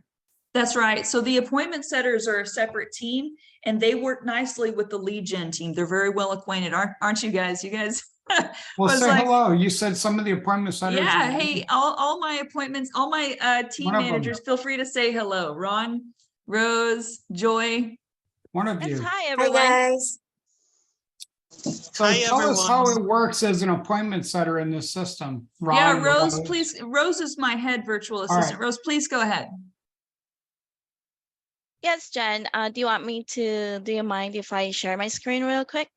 That's right. So the appointment setters are a separate team and they work nicely with the lead gen team. They're very well acquainted, aren't you guys? You guys. Well, was say like- hello. You said some of the appointment setters. Yeah. Hey, all my appointments, all my team One of them. managers, feel free to say hello. Ron, Rose, Joy. One of Yes, you. hi Hi, everyone. guys. So Hi, tell us how everyone. it works as an appointment setter in this system. Yeah, Ron, Rose, please. Rose is my head virtual assistant. right. Rose, please go ahead. Yes, Jen. Do you mind if I share my screen real quick?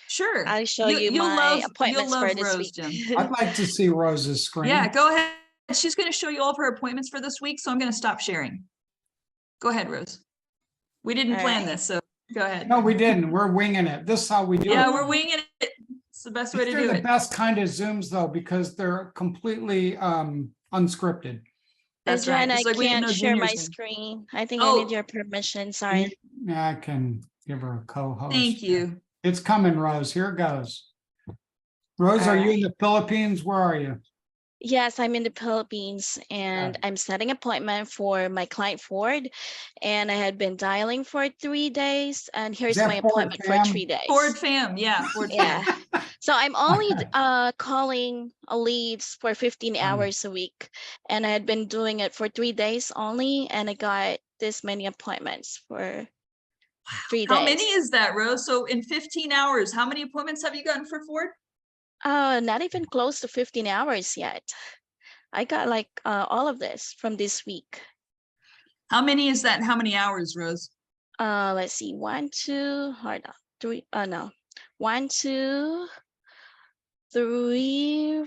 Sure. I'll show you my appointments you'll for love this Rose, Jim. week. I'd like to see Rose's screen. Yeah, go ahead. She's going to show you all of her appointments for this week, so I'm going to stop sharing. Go ahead, Rose. We didn't All plan right. this, so go ahead. No, we didn't. We're winging it. This is how we do it. Yeah, we're winging it. It's the best way to These are do the it. best kind of Zooms though, because they're completely unscripted. That's right. Jen, I It's like we didn't can't know share my juniors. screen. I think I Oh. need your permission. Can Sorry. you- Yeah, I can give her a co-host. Thank you. It's coming, Rose. Here it goes. Rose, are you in the Philippines? Where are you? Yes, I'm in the Philippines and I'm setting appointment for my client Ford. And I had been dialing for 3 days and here's that my Ford appointment for fam? 3 days. Ford fam. Yeah, Ford Yeah. fam. So I'm only calling leads for 15 hours a week. And I had been doing it for 3 days only. And I got this many appointments for 3 days. How many is that, Rose? So in 15 hours, how many appointments have you gotten for Ford? Not even close to 15 hours yet. I got like all of this from this week. How many is that? And how many hours, Rose? Let's see, 1, 2, hold on, 3, no, 1, 2, 3,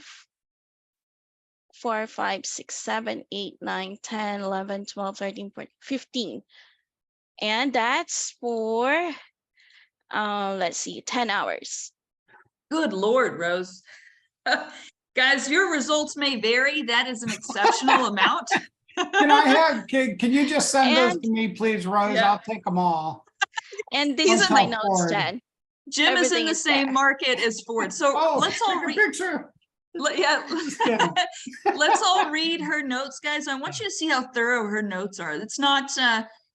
4, 5, 6, 7, 8, 9, 10, 11, 12, 13, 14, 15. And that's for, let's see, 10 hours. Good Lord, Rose. Guys, your results may vary. That is an exceptional amount. Can you just send those And- to me, please, Rose? Yeah. I'll take them all. And this He's is in my my notes, Ford. Jen. Jim is in Everything the is same there. market as Ford. So Oh, let's all take a read. picture. Yeah, kidding. let's all read her notes, guys. I want you to see how thorough her notes are. It's not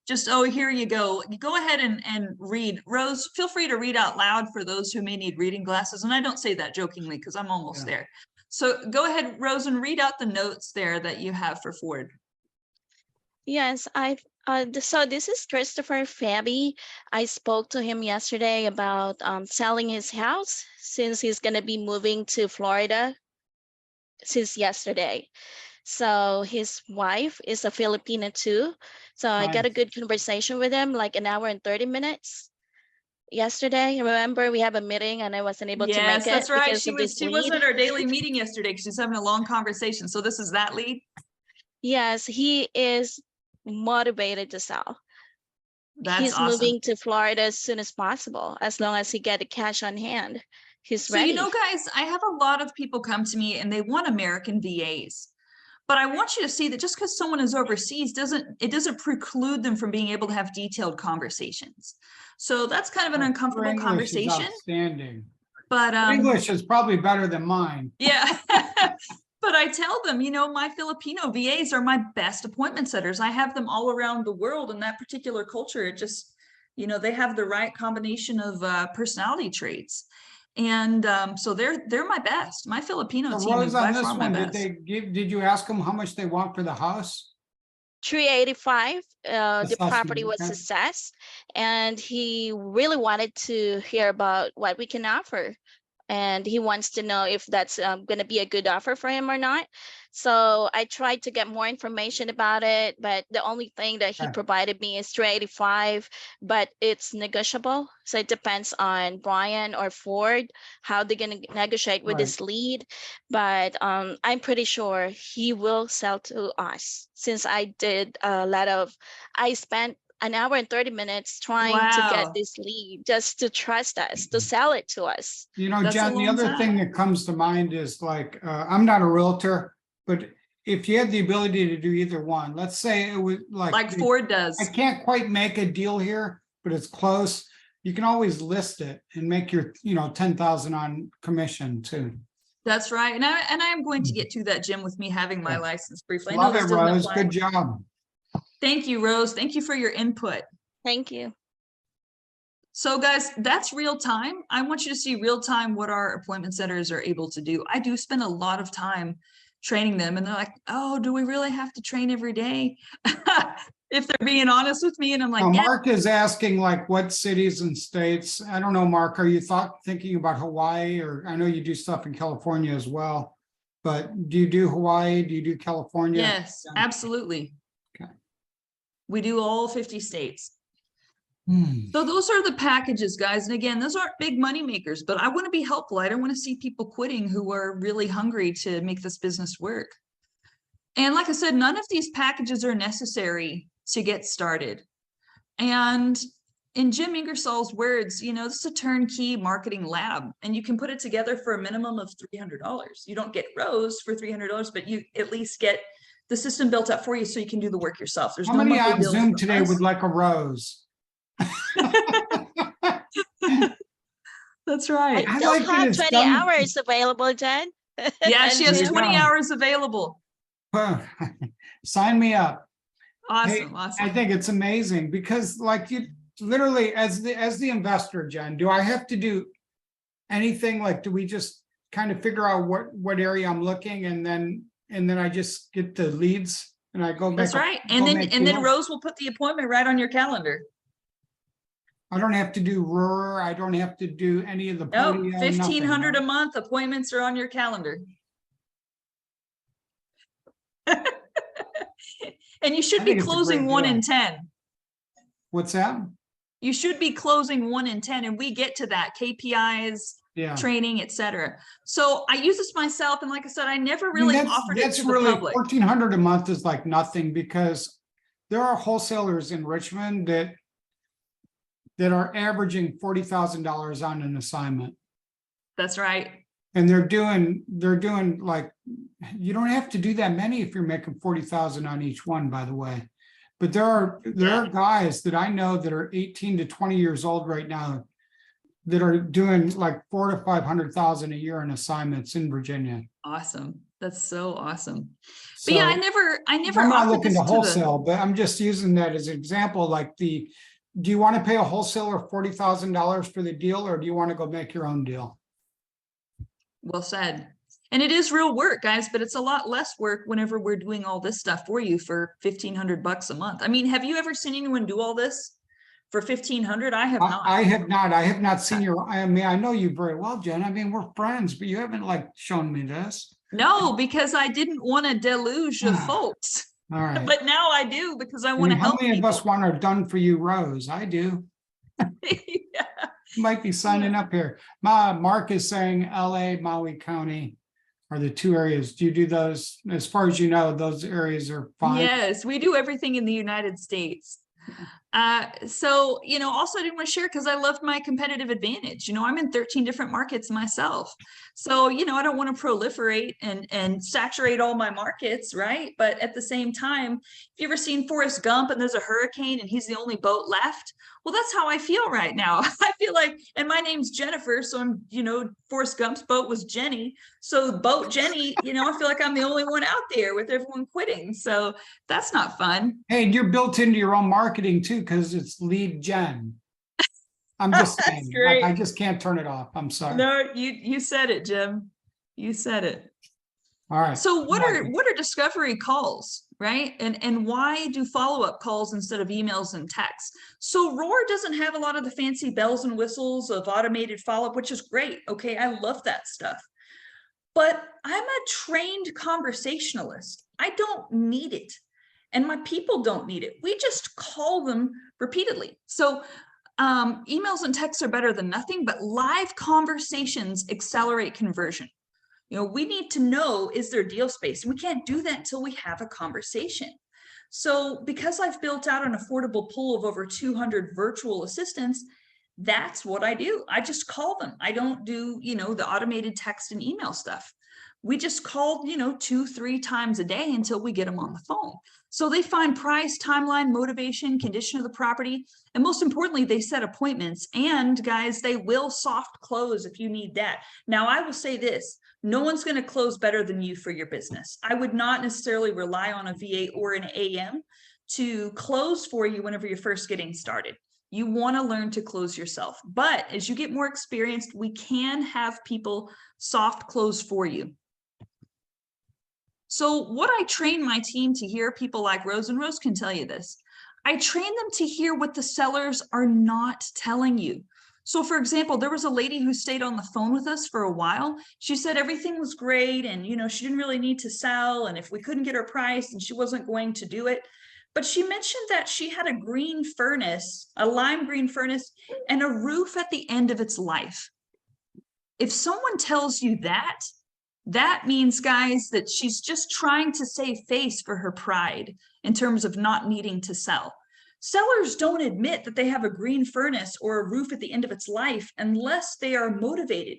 just, oh, here you go. You go ahead and read. Rose, feel free to read out loud for those who may need reading glasses. And I don't say that jokingly because I'm almost there. So go ahead, Rose, and read out the notes there that you have for Ford. Yes, so this is Christopher Fabi. I spoke to him yesterday about selling his house since he's going to be moving to Florida since yesterday. So his wife is a Filipina too. So I got a Nice. good conversation with him, like an hour and 30 minutes yesterday. Remember, we have a meeting and I wasn't able to make Yes, it that's right. because She of was this she lead. wasn't at our daily meeting yesterday because she's having a long conversation. So this is that lead. Yes, he is motivated to sell. That's He's awesome. moving to Florida as soon as possible, as long as he get the cash on hand. He's So, ready. you know, guys, I have a lot of people come to me and they want American VAs. But I want you to see that just because someone is overseas doesn't preclude them from being able to have detailed conversations. So that's kind of an Your uncomfortable English is conversation. outstanding. But Your English is probably better than mine. yeah. But I tell them, you know, my Filipino VAs are my best appointment setters. I have them all around the world in that particular culture. You know, they have the right combination of personality traits. And so they're my best. My Filipino So team is Rose, on by this far my one, best. did you ask them how much they want for the house? 385, the property Assessment, was okay. assessed, and he really wanted to hear about what we can offer. And he wants to know if that's going to be a good offer for him or not. So I tried to get more information about it, but the only thing that he Okay. provided me is 385, but it's negotiable. So it depends on Brian or Ford, how they're going to negotiate with Right. this lead. But I'm pretty sure he will sell to us, since I spent an hour and 30 minutes trying to get Wow, this lead just to trust us, to sell it to us. You know, That's a Jen, the long other thing time. that comes to mind is like, I'm not a realtor, but if you had the ability to do either one, let's say it was like Ford does. I can't quite make a deal here, but it's close. You can always list it and make your, 10,000 on commission too. That's right. And I am going to get to that, Jim, with me having my Yeah. license briefly. I know Love it, this doesn't Rose. apply. Good job. Thank you, Rose. Thank you for your input. Thank you. So guys, that's real time. I want you to see real time what our appointment setters are able to do. I do spend a lot of time training them, and they're like, oh, do we really have to train every day? If they're being honest with me, and I'm like, Now, yeah, Mark is asking like what cities and states. I don't know, Mark, are you thinking about Hawaii, or I know you do stuff in California as well, but do you do Hawaii? Do you do California? yes, absolutely. Okay. We do all 50 states. Hmm. So those are the packages, guys. And again, those aren't big money makers, but I want to be helpful. I don't want to see people quitting who are really hungry to make this business work. And like I said, none of these packages are necessary to get started. And in Jim Ingersoll's words, this is a turnkey marketing lab, and you can put it together for a minimum of $300. You don't get Rose for $300, but you at least get the system built up for you so you can do the work yourself. There's How no many monthly on bills Zoom from today us. would like a Rose? That's right. I Still like that have it's 20 done- hours available, Jen. Yeah, And she has Jim. 20 hours available. Sign me up. Hey, Awesome, I awesome. think it's amazing because like you literally as the investor, Jen, do I have to do anything? Like, do we just kind of figure out what area I'm looking, and then I just get the leads and I go make That's right. And then Rose will put the appointment right on your calendar. I don't have to do RUR. I don't have to do any of the No, podium, 1,500 a nothing. month. Appointments are on your calendar. And you should I be think it's a closing great 1 deal. in 10. What's that? You should be closing 1 in 10, and we get to that KPIs, Yeah. training, etc. So I use this myself, and like I said, I never I mean, really offered it to the really public. 1,400 a month is like nothing, because there are wholesalers in Richmond that are averaging $40,000 on an assignment, That's right. and they're doing like, you don't have to do that many if you're making 40,000 on each one, by the way. But there are guys that I know that are 18 to 20 years old right now that are doing like 400,000 to 500,000 a year in assignments in Virginia. Awesome. That's so awesome. So But yeah, I never I'm not offered looking this to to the, wholesale, but I'm just using that as an example. Like do you want to pay a wholesaler $40,000 for the deal, or do you want to go make your own deal? well said. And it is real work, guys, but it's a lot less work whenever we're doing all this stuff for you for $1,500 a month. I mean, have you ever seen anyone do all this for 1,500? I have not. I have not. I have not seen your. I mean, I know you very well, Jen. I mean, we're friends, but you haven't like shown me this. No, because I didn't want a deluge of folks. All right. But now I do, because I I want mean, to how help many people. of us want a done for you Rose? I do. Yeah. You might be signing up here. Mark is saying LA, Maui County are the two areas. Do you do those? As far as you know, those areas are fine. Yes, we do everything in the United States. So, also I didn't want to share because I loved my competitive advantage. I'm in 13 different markets myself. So, I don't want to proliferate and saturate all my markets, right? But at the same time, if you ever seen Forrest Gump and there's a hurricane and he's the only boat left, well, that's how I feel right now. I feel like, and my name's Jennifer, so I'm, Forrest Gump's boat was Jenny. So boat Jenny, I feel like I'm the only one out there with everyone quitting. So that's not fun. Hey, and you're built into your own marketing too, because it's lead gen. I'm just That's saying, great. I just can't turn it off. I'm sorry. No, you said it, Jim. You said it. All right. So what Yeah. are discovery calls, right? And why do follow-up calls instead of emails and texts? So Roar doesn't have a lot of the fancy bells and whistles of automated follow-up, which is great. Okay, I love that stuff. But I'm a trained conversationalist. I don't need it. And my people don't need it. We just call them repeatedly. So emails and texts are better than nothing, but live conversations accelerate conversion. You know, we need to know, is there deal space? And we can't do that until we have a conversation. So because I've built out an affordable pool of over 200 virtual assistants, that's what I do. I just call them. I don't do, you know, the automated text and email stuff. We just call, you know, 2-3 times a day until we get them on the phone. So they find price, timeline, motivation, condition of the property, and most importantly, they set appointments. And guys, they will soft close if you need that. Now, I will say this, no one's going to close better than you for your business. I would not necessarily rely on a VA or an AM to close for you whenever you're first getting started. You want to learn to close yourself. But as you get more experienced, we can have people soft close for you. So what I train my team to hear, people like Rose, and Rose can tell you this, I train them to hear what the sellers are not telling you. So for example, there was a lady who stayed on the phone with us for a while. She said everything was great and, you know, she didn't really need to sell. And if we couldn't get her price, and she wasn't going to do it. But she mentioned that she had a green furnace, a lime green furnace, and a roof at the end of its life. If someone tells you that, that means, guys, that she's just trying to save face for her pride in terms of not needing to sell. Sellers don't admit that they have a green furnace or a roof at the end of its life unless they are motivated.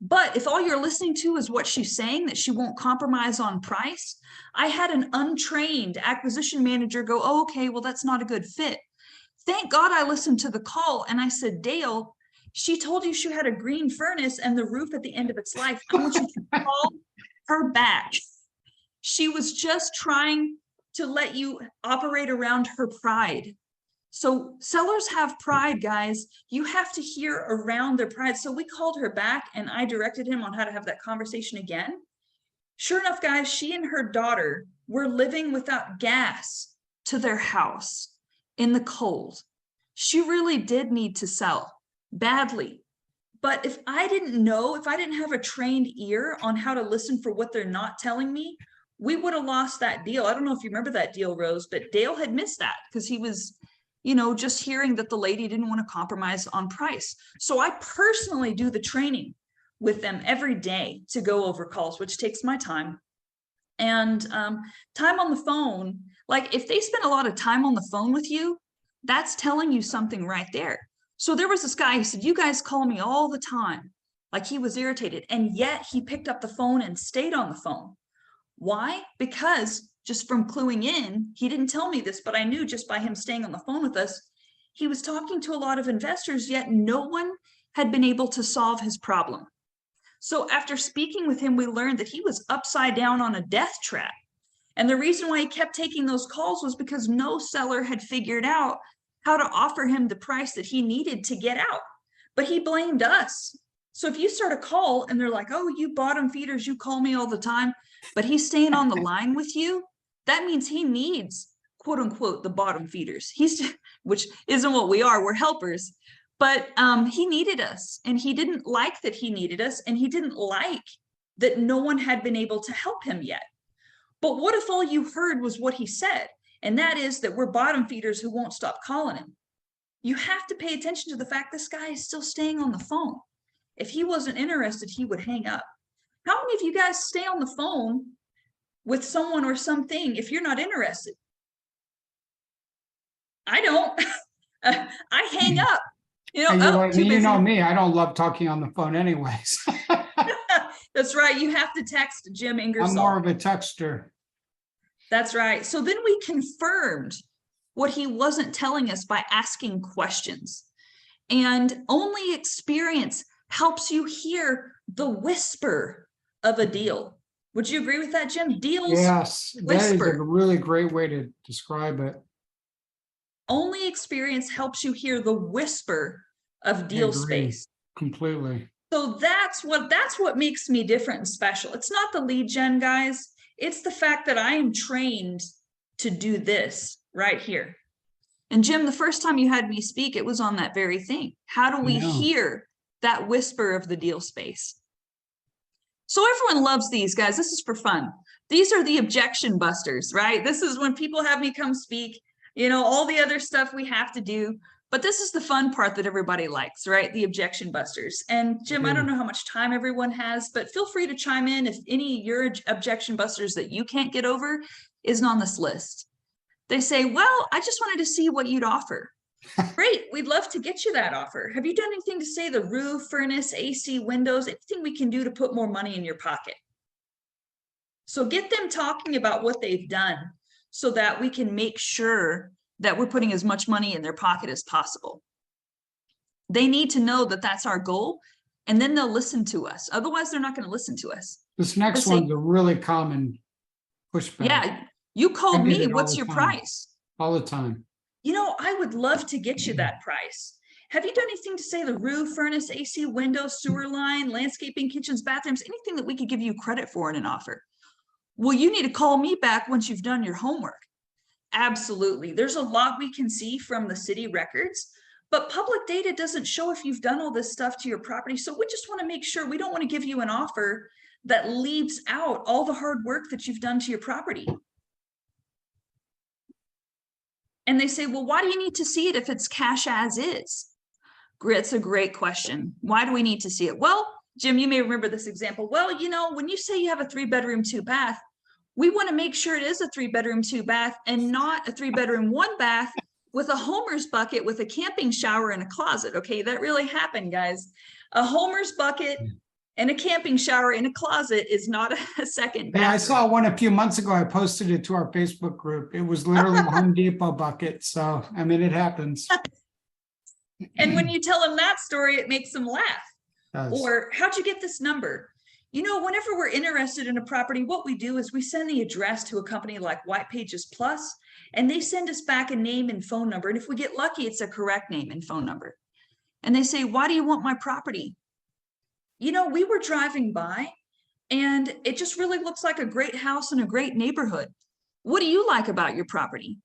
But if all you're listening to is what she's saying, that she won't compromise on price, I had an untrained acquisition manager go, oh, okay, well, that's not a good fit. Thank God I listened to the call and I said, Dale, she told you she had a green furnace and the roof at the end of its life. I want you to call her back. She was just trying to let you operate around her pride. So sellers have pride, guys. You have to hear around their pride. So we called her back and I directed him on how to have that conversation again. Sure enough, guys, she and her daughter were living without gas to their house in the cold. She really did need to sell badly. But if I didn't know, if I didn't have a trained ear on how to listen for what they're not telling me, we would have lost that deal. I don't know if you remember that deal, Rose, but Dale had missed that because he was, you know, just hearing that the lady didn't want to compromise on price. So I personally do the training with them every day to go over calls, which takes my time. And time on the phone, like if they spend a lot of time on the phone with you, that's telling you something right there. So there was this guy who said, you guys call me all the time. Like he was irritated. And yet he picked up the phone and stayed on the phone. Why? Because just from cluing in, he didn't tell me this, but I knew just by him staying on the phone with us, he was talking to a lot of investors, yet no one had been able to solve his problem. So after speaking with him, we learned that he was upside down on a death trap. And the reason why he kept taking those calls was because no seller had figured out how to offer him the price that he needed to get out. But he blamed us. So if you start a call and they're like, oh, you bottom feeders, you call me all the time, but he's staying on the line with you, that means he needs, quote unquote, the bottom feeders. Which isn't what we are, we're helpers. But he needed us and he didn't like that he needed us and he didn't like that no one had been able to help him yet. But what if all you heard was what he said? And that is that we're bottom feeders who won't stop calling him. You have to pay attention to the fact this guy is still staying on the phone. If he wasn't interested, he would hang up. How many of you guys stay on the phone with someone or something if you're not interested? I don't. I hang up. You know, you know me, I don't love talking on the phone anyways. That's right. You have to text Jim Ingersoll. I'm more of a texter. That's right. So then we confirmed what he wasn't telling us by asking questions. And only experience helps you hear the whisper of a deal. Would you agree with that, Jim? Deals. Yes, that is a really great way to describe it. Only experience helps you hear the whisper of I deal agree space. completely. So that's what makes me different and special. It's not the lead gen, guys. It's the fact that I am trained to do this right here. And Jim, the first time you had me speak, it was on that very thing. How do we know. hear that whisper of the deal space? So everyone loves these, guys. This is for fun. These are the objection busters, right? This is when people have me come speak, you know, all the other stuff we have to do. But this is the fun part that everybody likes, right? The objection busters. And Jim, I don't know how much time everyone has, but feel free to chime in if any of your objection busters that you can't get over isn't on this list. They say, well, I just wanted to see what you'd offer. Great, we'd love to get you that offer. Have you done anything to say the roof, furnace, AC, windows, anything we can do to put more money in your pocket? So get them talking about what they've done so that we can make sure that we're putting as much money in their pocket as possible. They need to know that that's our goal, and then they'll listen to us. Otherwise, they're not going to listen to us. This next Let's say- one's a really common pushback. Yeah, you I called get me. it all What's the your time. price? All the time. You know, I would love to get you that price. Have you done anything to say the roof, furnace, AC, windows, sewer line, landscaping, kitchens, bathrooms, anything that we could give you credit for in an offer? Well, you need to call me back once you've done your homework. Absolutely. There's a lot we can see from the city records, but public data doesn't show if you've done all this stuff to your property. So we just want to make sure we don't want to give you an offer that leaves out all the hard work that you've done to your property. And they say, well, why do you need to see it if it's cash as is? It's a great question. Why do we need to see it? Well, Jim, you may remember this example. Well, you know, when you say you have a 3-bedroom, 2-bath, we want to make sure it is a 3-bedroom, 2-bath and not a 3-bedroom, 1-bath with a Homer's bucket with a camping shower and a closet. Okay, that really happened, guys. A Homer's bucket and a camping shower in a closet is not a second bathroom. Yeah, I saw one a few months ago. I posted it to our Facebook group. It was literally a Home Depot bucket. So, I mean, it happens. And when you tell them that story, it makes them laugh. Does. Or how'd you get this number? You know, whenever we're interested in a property, what we do is we send the address to a company like White Pages Plus, and they send us back a name and phone number. And if we get lucky, it's a correct name and phone number. And they say, why do you want my property? You know, we were driving by and it just really looks like a great house in a great neighborhood. What do you like about your property?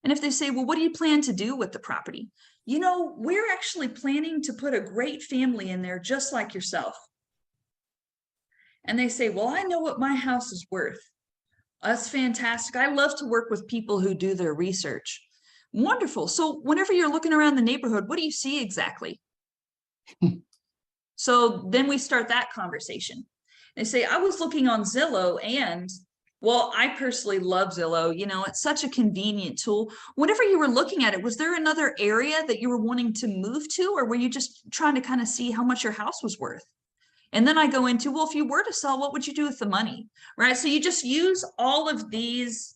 And if they say, well, what do you plan to do with the property? You know, we're actually planning to put a great family in there just like yourself. And they say, well, I know what my house is worth. That's fantastic. I love to work with people who do their research. Wonderful. So whenever you're looking around the neighborhood, what do you see exactly? So then we start that conversation. They say, I was looking on Zillow and, well, I personally love Zillow. You know, it's such a convenient tool. Whenever you were looking at it, was there another area that you were wanting to move to, or were you just trying to kind of see how much your house was worth? And then I go into, well, if you were to sell, what would you do with the money? Right? So you just use all of these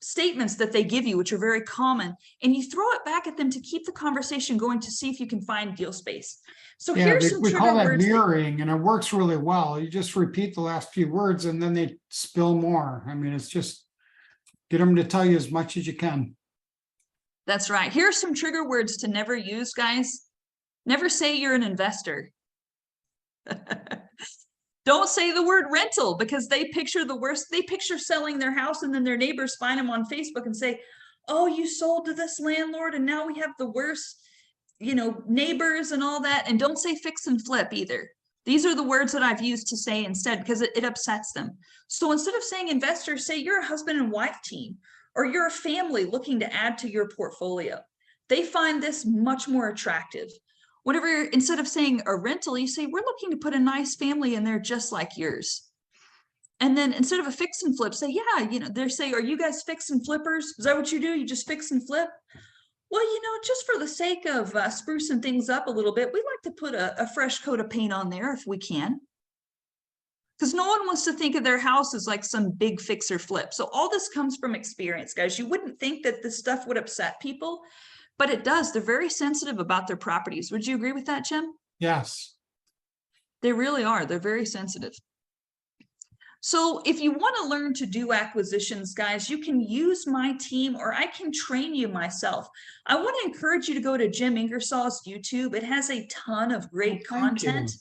statements that they give you, which are very common, and you throw it back at them to keep the conversation going to see if you can find deal space. So Yeah, here's some we trigger call that words. mirroring, and it works really well. You just repeat the last few words and then they spill more. I mean, it's just get them to tell you as much as you can. That's right. Here's some trigger words to never use, guys. Never say you're an investor. Don't say the word rental, because they picture the worst. They picture selling their house and then their neighbors find them on Facebook and say, oh, you sold to this landlord and now we have the worst, you know, neighbors and all that. And don't say fix and flip either. These are the words that I've used to say instead, because it upsets them. So instead of saying investor, say you're a husband and wife team, or you're a family looking to add to your portfolio. They find this much more attractive. Whatever, instead of saying a rental, you say, we're looking to put a nice family in there just like yours. And then instead of a fix and flip, say, yeah, you know, they're saying, are you guys fix and flippers? Is that what you do? You just fix and flip? Well, you know, just for the sake of sprucing things up a little bit, we like to put a fresh coat of paint on there if we can. Because no one wants to think of their house as like some big fix or flip. So all this comes from experience, guys. You wouldn't think that this stuff would upset people, but it does. They're very sensitive about their properties. Would you agree with that, Jim? Yes. They really are. They're very sensitive. So if you want to learn to do acquisitions, guys, you can use my team or I can train you myself. I want to encourage you to go to Jim Ingersoll's YouTube. It has a ton of great Well, thank you. content.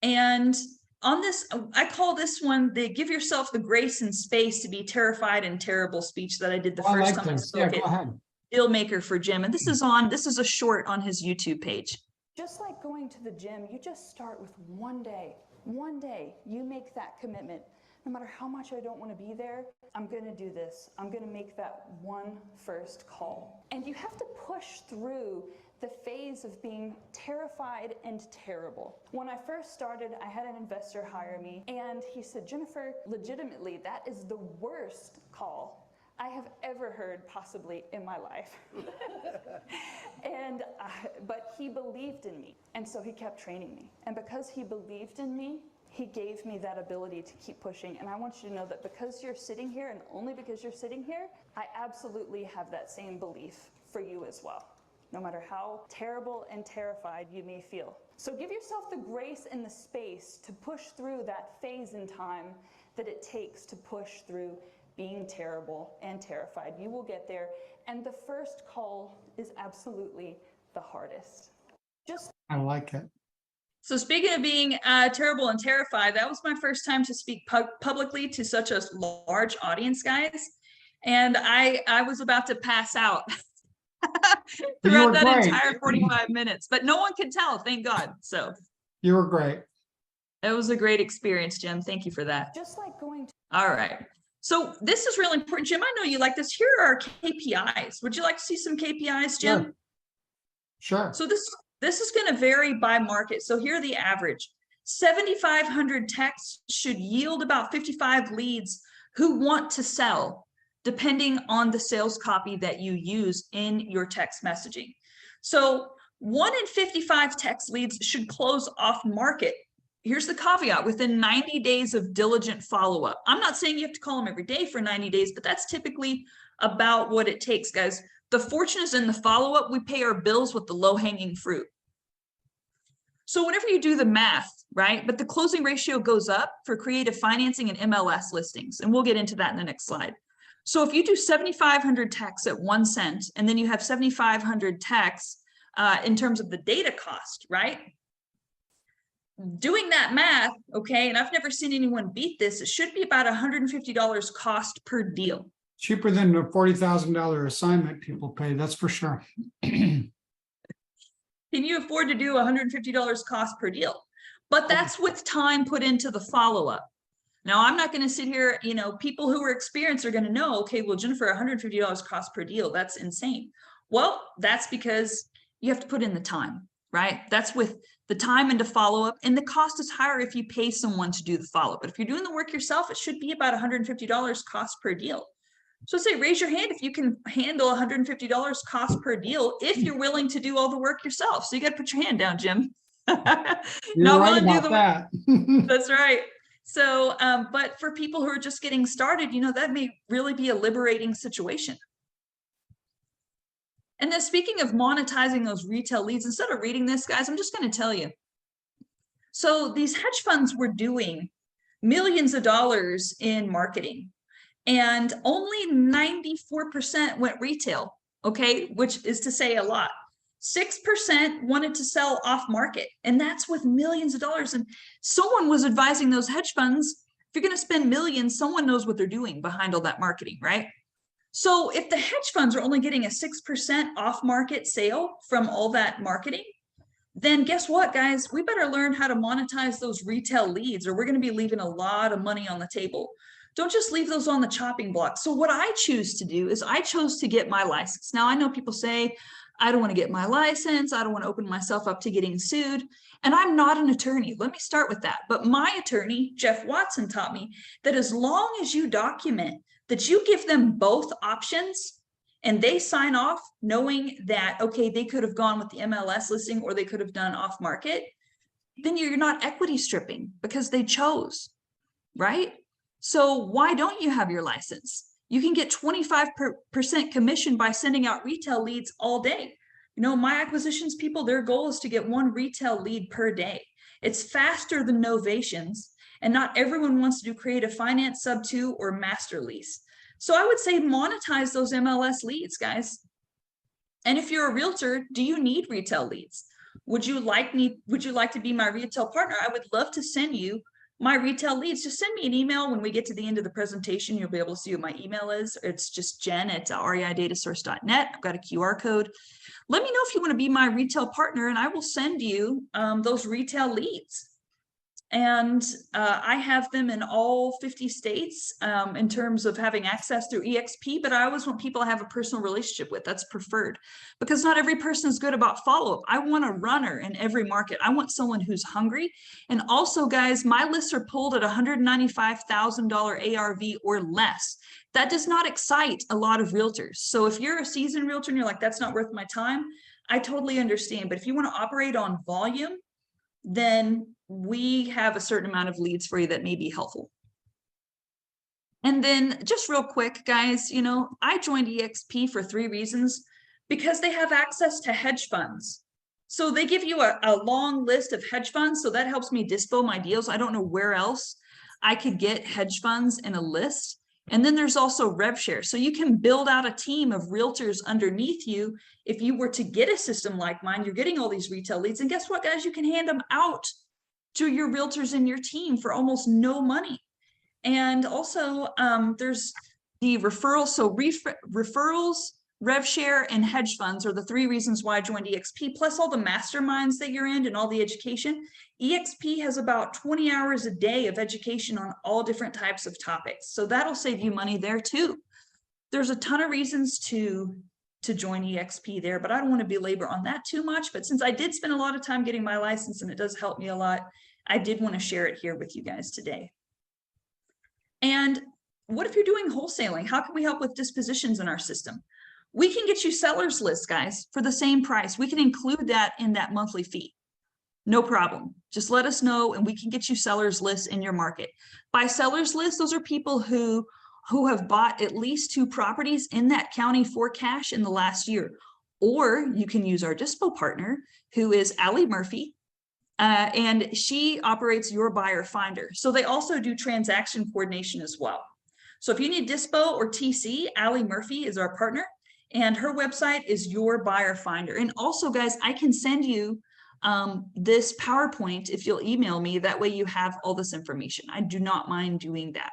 And on this, I call this one the Give Yourself the Grace and Space to Be Terrified and Terrible speech that I did the I first like time I this. Yeah, spoke go at ahead. Dealmaker for Jim. And this is a short on his YouTube page. Just like going to the gym, you just start with one day. One day, you make that commitment. No matter how much I don't want to be there, I'm going to do this. I'm going to make that one first call. And you have to push through the phase of being terrified and terrible. When I first started, I had an investor hire me, and he said, Jennifer, legitimately, that is the worst call I have ever heard possibly in my life. But he believed in me, and so he kept training me. And because he believed in me, he gave me that ability to keep pushing. And I want you to know that because you're sitting here, and only because you're sitting here, I absolutely have that same belief for you as well, no matter how terrible and terrified you may feel. So give yourself the grace and the space to push through that phase in time that it takes to push through being terrible and terrified. You will get there. And the first call is absolutely the hardest. I like it. So speaking of being terrible and terrified, that was my first time to speak publicly to such a large audience, guys. And I was about to pass out throughout that great. entire 45 minutes, but no one could tell, thank God. So You were great. it was a great experience, Jim. Thank you for that. Just like going to All right. So this is really important, Jim. I know you like this. Here are our KPIs. Would you like to see some KPIs, Jim? Sure. So this is going to vary by market. So here are the average. 7,500 texts should yield about 55 leads who want to sell, depending on the sales copy that you use in your text messaging. So 1 in 55 text leads should close off market. Here's the caveat: within 90 days of diligent follow-up. I'm not saying you have to call them every day for 90 days, but that's typically about what it takes, guys. The fortune is in the follow-up. We pay our bills with the low-hanging fruit. So whenever you do the math, right, but the closing ratio goes up for creative financing and MLS listings, and we'll get into that in the next slide. So if you do 7,500 texts at 1 cent, and then you have 7,500 texts in terms of the data cost, right? Doing that math, okay, and I've never seen anyone beat this, it should be about $150 cost per deal. Cheaper than the $40,000 assignment people pay, that's for sure. Can you afford to do $150 cost per deal? But that's with time put into the follow-up. Now, I'm not going to sit here, you know, people who are experienced are going to know, okay, well, Jennifer, $150 cost per deal, that's insane. Well, that's because you have to put in the time, right? That's with the time into follow-up, and the cost is higher if you pay someone to do the follow-up. But if you're doing the work yourself, it should be about $150 cost per deal. So say, raise your hand if you can handle $150 cost per deal, if you're willing to do all the work yourself. So you got to put your hand down, Jim. You're Not right willing to do about the that. That's right. So, but for people who are just getting started, you know, that may really be a liberating situation. And then speaking of monetizing those retail leads, instead of reading this, guys, I'm just going to tell you. So these hedge funds were doing millions of dollars in marketing, and only 94% went retail, okay, which is to say a lot. 6% wanted to sell off market, and that's with millions of dollars. And someone was advising those hedge funds, if you're going to spend millions, someone knows what they're doing behind all that marketing, right? So if the hedge funds are only getting a 6% off market sale from all that marketing, then guess what, guys? We better learn how to monetize those retail leads, or we're going to be leaving a lot of money on the table. Don't just leave those on the chopping block. So what I choose to do is I chose to get my license. Now, I know people say, I don't want to get my license. I don't want to open myself up to getting sued. And I'm not an attorney. Let me start with that. But my attorney, Jeff Watson, taught me that as long as you document that you give them both options and they sign off knowing that, okay, they could have gone with the MLS listing or they could have done off market, then you're not equity stripping because they chose, right? So why don't you have your license? You can get 25% commission by sending out retail leads all day. You know, my acquisitions people, their goal is to get 1 retail lead per day. It's faster than novations. And not everyone wants to do creative finance, sub 2, or master lease. So I would say monetize those MLS leads, guys. And if you're a realtor, do you need retail leads? Would you like to be my retail partner? I would love to send you my retail leads. Just send me an email. When we get to the end of the presentation, you'll be able to see what my email is. It's just jen@reidatasource.net. I've got a QR code. Let me know if you want to be my retail partner, and I will send you those retail leads. And I have them in all 50 states in terms of having access through EXP, but I always want people to have a personal relationship with. That's preferred, because not every person is good about follow-up. I want a runner in every market. I want someone who's hungry. And also, guys, my lists are pulled at $195,000 ARV or less. That does not excite a lot of realtors. So if you're a seasoned realtor and you're like, that's not worth my time, I totally understand. But if you want to operate on volume, then we have a certain amount of leads for you that may be helpful. And then just real quick, guys, you know, I joined EXP for 3 reasons. Because they have access to hedge funds. So they give you a long list of hedge funds. So that helps me dispo my deals. I don't know where else I could get hedge funds in a list. And then there's also rev share. So you can build out a team of realtors underneath you. If you were to get a system like mine, you're getting all these retail leads. And guess what, guys? You can hand them out to your realtors in your team for almost no money. And also there's the referrals. So referrals, rev share, and hedge funds are the 3 reasons why I joined EXP, plus all the masterminds that you're in and all the education. EXP has about 20 hours a day of education on all different types of topics. So that'll save you money there too. There's a ton of reasons to join EXP there, but I don't want to belabor on that too much. But since I did spend a lot of time getting my license and it does help me a lot, I did want to share it here with you guys today. And what if you're doing wholesaling? How can we help with dispositions in our system? We can get you sellers lists, guys, for the same price. We can include that in that monthly fee. No problem. Just let us know and we can get you sellers lists in your market. By sellers list, those are people who have bought at least 2 properties in that county for cash in the last year. Or you can use our dispo partner, who is Allie Murphy, and she operates your buyer finder. So they also do transaction coordination as well. So if you need dispo or TC, Allie Murphy is our partner, and her website is your buyer finder. And also, guys, I can send you this PowerPoint if you'll email me. That way you have all this information. I do not mind doing that.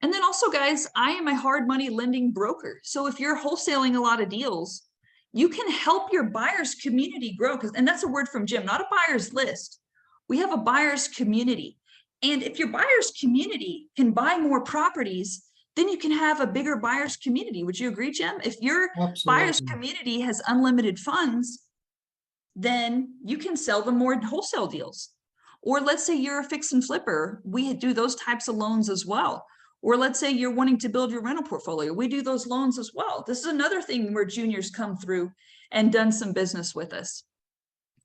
And then also, guys, I am a hard money lending broker. So if you're wholesaling a lot of deals, you can help your buyers community grow. And that's a word from Jim, not a buyer's list. We have a buyer's community. And if your buyer's community can buy more properties, then you can have a bigger buyer's community. Would you agree, Jim? If your buyer's community has unlimited funds, then you can sell them more wholesale deals. Or let's say you're a fix and flipper. We do those types of loans as well. Or let's say you're wanting to build your rental portfolio. We do those loans as well. This is another thing where juniors come through and done some business with us.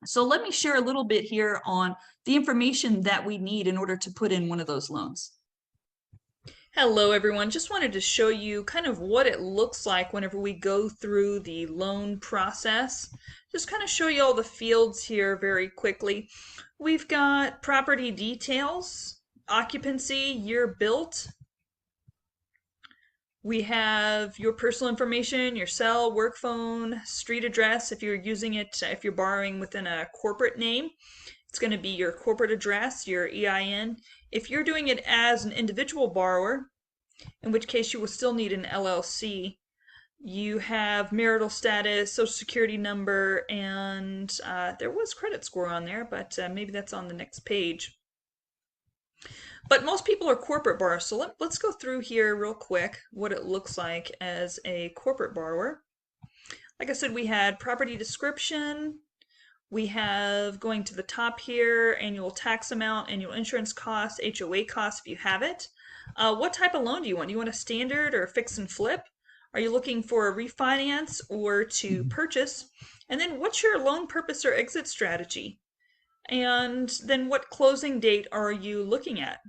So let me share a little bit here on the information that we need in order to put in one of those loans. Hello, everyone. Just wanted to show you kind of what it looks like whenever we go through the loan process. Just kind of show you all the fields here very quickly. We've got property details, occupancy, year built. We have your personal information, your cell, work phone, street address. If you're using it, if you're borrowing within a corporate name, it's going to be your corporate address, your EIN. If you're doing it as an individual borrower, in which case you will still need an LLC, you have marital status, social security number, and there was credit score on there, but maybe that's on the next page. But most people are corporate borrowers. So let's go through here real quick what it looks like as a corporate borrower. Like I said, we had property description. We have, going to the top here, annual tax amount, annual insurance costs, HOA costs if you have it. What type of loan do you want? Do you want a standard or a fix and flip? Are you looking for a refinance or to purchase? And then what's your loan purpose or exit strategy? And then what closing date are you looking at?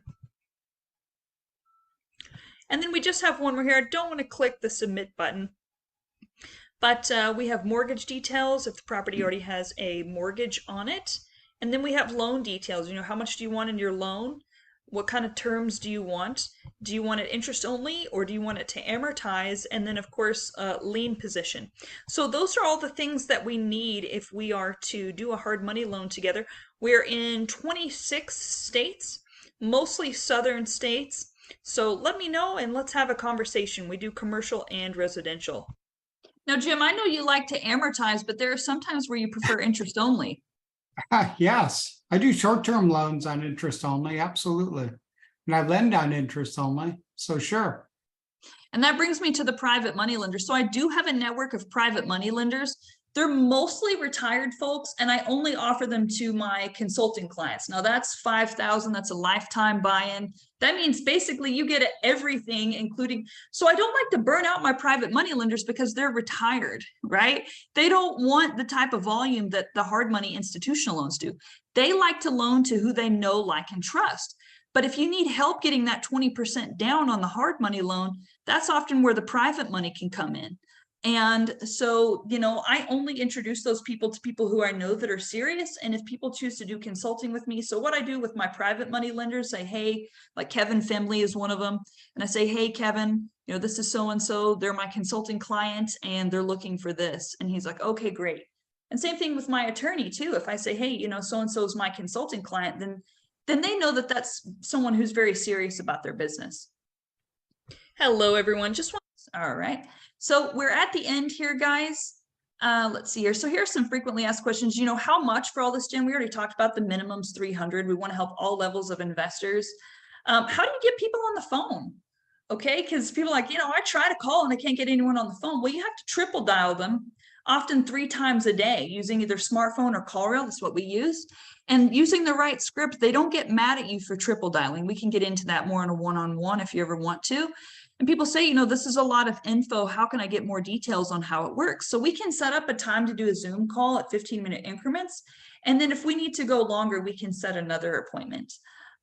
And then we just have one more here. I don't want to click the submit button, but we have mortgage details if the property already has a mortgage on it. And then we have loan details. You know, how much do you want in your loan? What kind of terms do you want? Do you want it interest only, or do you want it to amortize? And then of course, lien position. So those are all the things that we need if we are to do a hard money loan together. We're in 26 states, mostly southern states. So let me know and let's have a conversation. We do commercial and residential. Now, Jim, I know you like to amortize, but there are some times where you prefer interest only. Yes, I do short-term loans on interest only, absolutely. And I lend on interest only, so sure. And that brings me to the private money lenders. So I do have a network of private money lenders. They're mostly retired folks, and I only offer them to my consulting clients. Now that's $5,000, that's a lifetime buy-in. That means basically you get everything, including, so I don't like to burn out my private money lenders because they're retired, right? They don't want the type of volume that the hard money institutional loans do. They like to loan to who they know, like, and trust. But if you need help getting that 20% down on the hard money loan, that's often where the private money can come in. And so, you know, I only introduce those people to people who I know that are serious. And if people choose to do consulting with me, so what I do with my private money lenders, say, hey, like Kevin Finley is one of them. And I say, hey, Kevin, you know, this is so-and-so, they're my consulting client and they're looking for this. And he's like, okay, great. And same thing with my attorney too. If I say, hey, you know, so-and-so is my consulting client, then they know that that's someone who's very serious about their business. Hello, everyone. All right. So we're at the end here, guys. Let's see here. So here's some frequently asked questions. You know, how much for all this, Jim? We already talked about the minimums 300. We want to help all levels of investors. How do you get people on the phone? Okay, because people are like, you know, I try to call and I can't get anyone on the phone. Well, you have to triple dial them, often 3 times a day, using either smartphone or CallRail. That's what we use. And using the right script, they don't get mad at you for triple dialing. We can get into that more in a one-on-one if you ever want to. And people say, you know, this is a lot of info. How can I get more details on how it works? So we can set up a time to do a Zoom call at 15-minute increments. And then if we need to go longer, we can set another appointment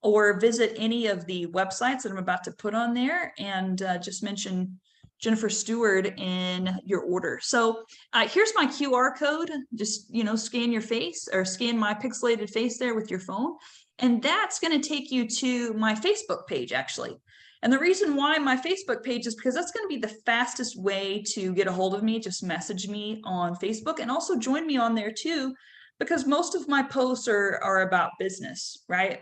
or visit any of the websites that I'm about to put on there and just mention Jennifer Stewart in your order. So here's my QR code. Just, you know, scan your face or scan my pixelated face there with your phone. And that's going to take you to my Facebook page, actually. And the reason why my Facebook page is because that's going to be the fastest way to get a hold of me. Just message me on Facebook and also join me on there too, because most of my posts are about business, right?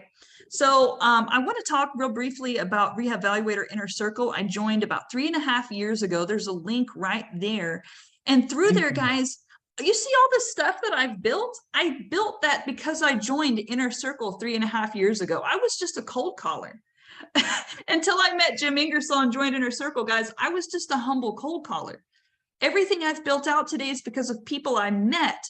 So I want to talk real briefly about Rehab Evaluator Inner Circle. I joined about 3.5 years ago. There's a link right there. And through there, guys, you see all this stuff that I've built? I built that because I joined Inner Circle 3.5 years ago. I was just a cold caller. Until I met Jim Ingersoll and joined Inner Circle, guys, I was just a humble cold caller. Everything I've built out today is because of people I met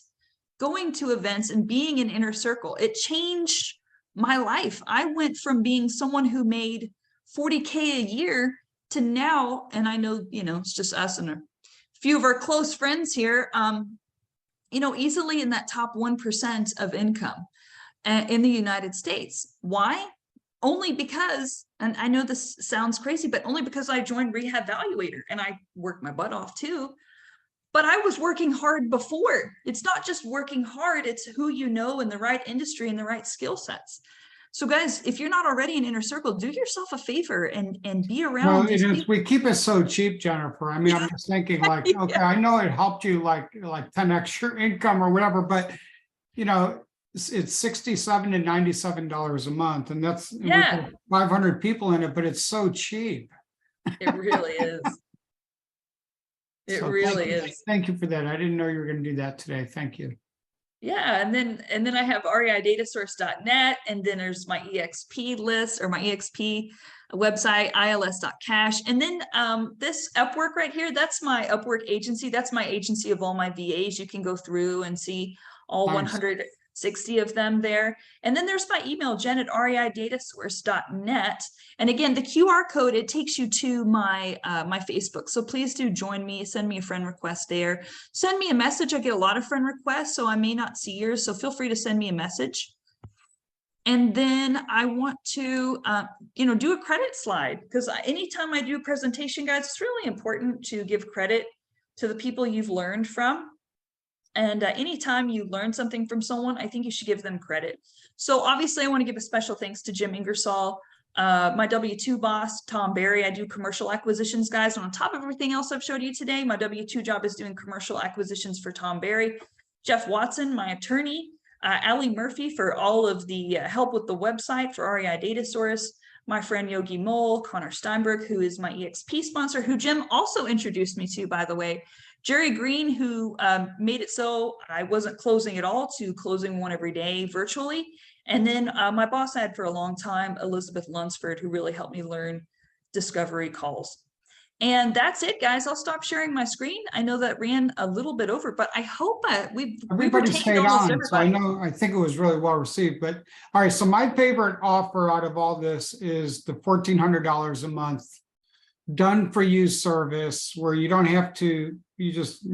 going to events and being in Inner Circle. It changed my life. I went from being someone who made 40K a year to now, and I know, you know, it's just us and a few of our close friends here, you know, easily in that top 1% of income in the United States. Why? Only because, and I know this sounds crazy, but only because I joined Rehab Evaluator and I worked my butt off too. But I was working hard before. It's not just working hard, it's who you know in the right industry and the right skill sets. So guys, if you're not already in Inner Circle, do yourself a favor and be around. Well, we keep it so cheap, Jennifer. I mean, I'm just thinking like, okay, I know it helped you like 10x your income or whatever, but you know, it's $67 to $97 a month, and that's 500 people in it, but it's so cheap. It really is. It really is. Thank you for that. I didn't know you were going to do that today. Thank you. Yeah, and then I have reidatasource.net, and then there's my EXP list or my EXP website, ils.cash. And then this Upwork right here, that's my Upwork agency. That's my agency of all my VAs. You can go through and see all 160 of them there. And then there's my email, jen@reidatasource.net. And again, the QR code, it takes you to my my Facebook. So please do join me, send me a friend request there. Send me a message. I get a lot of friend requests, so I may not see yours. So feel free to send me a message. And then I want to, you know, do a credit slide, because anytime I do a presentation, guys, it's really important to give credit to the people you've learned from. And anytime you learn something from someone, I think you should give them credit. So obviously I want to give a special thanks to Jim Ingersoll, my W-2 boss, Tom Barry. I do commercial acquisitions, guys. And on top of everything else I've showed you today, my W-2 job is doing commercial acquisitions for Tom Barry. Jeff Watson, my attorney, Ali Murphy for all of the help with the website for REI Data Source, my friend Yogi Mole, Connor Steinberg, who is my EXP sponsor, who Jim also introduced me to, by the way, Jerry Green, who made it so I wasn't closing at all to closing one every day virtually. And then my boss I had for a long time, Elizabeth Lunsford, who really helped me learn discovery calls. And that's it, guys. I'll stop sharing my screen. I know that ran a little bit over, but I hope Everybody retained stayed almost on, so I think it was really well received, but all right, so my favorite offer out of all this is the $1,400 a month done for you service, where you don't have to, you just, I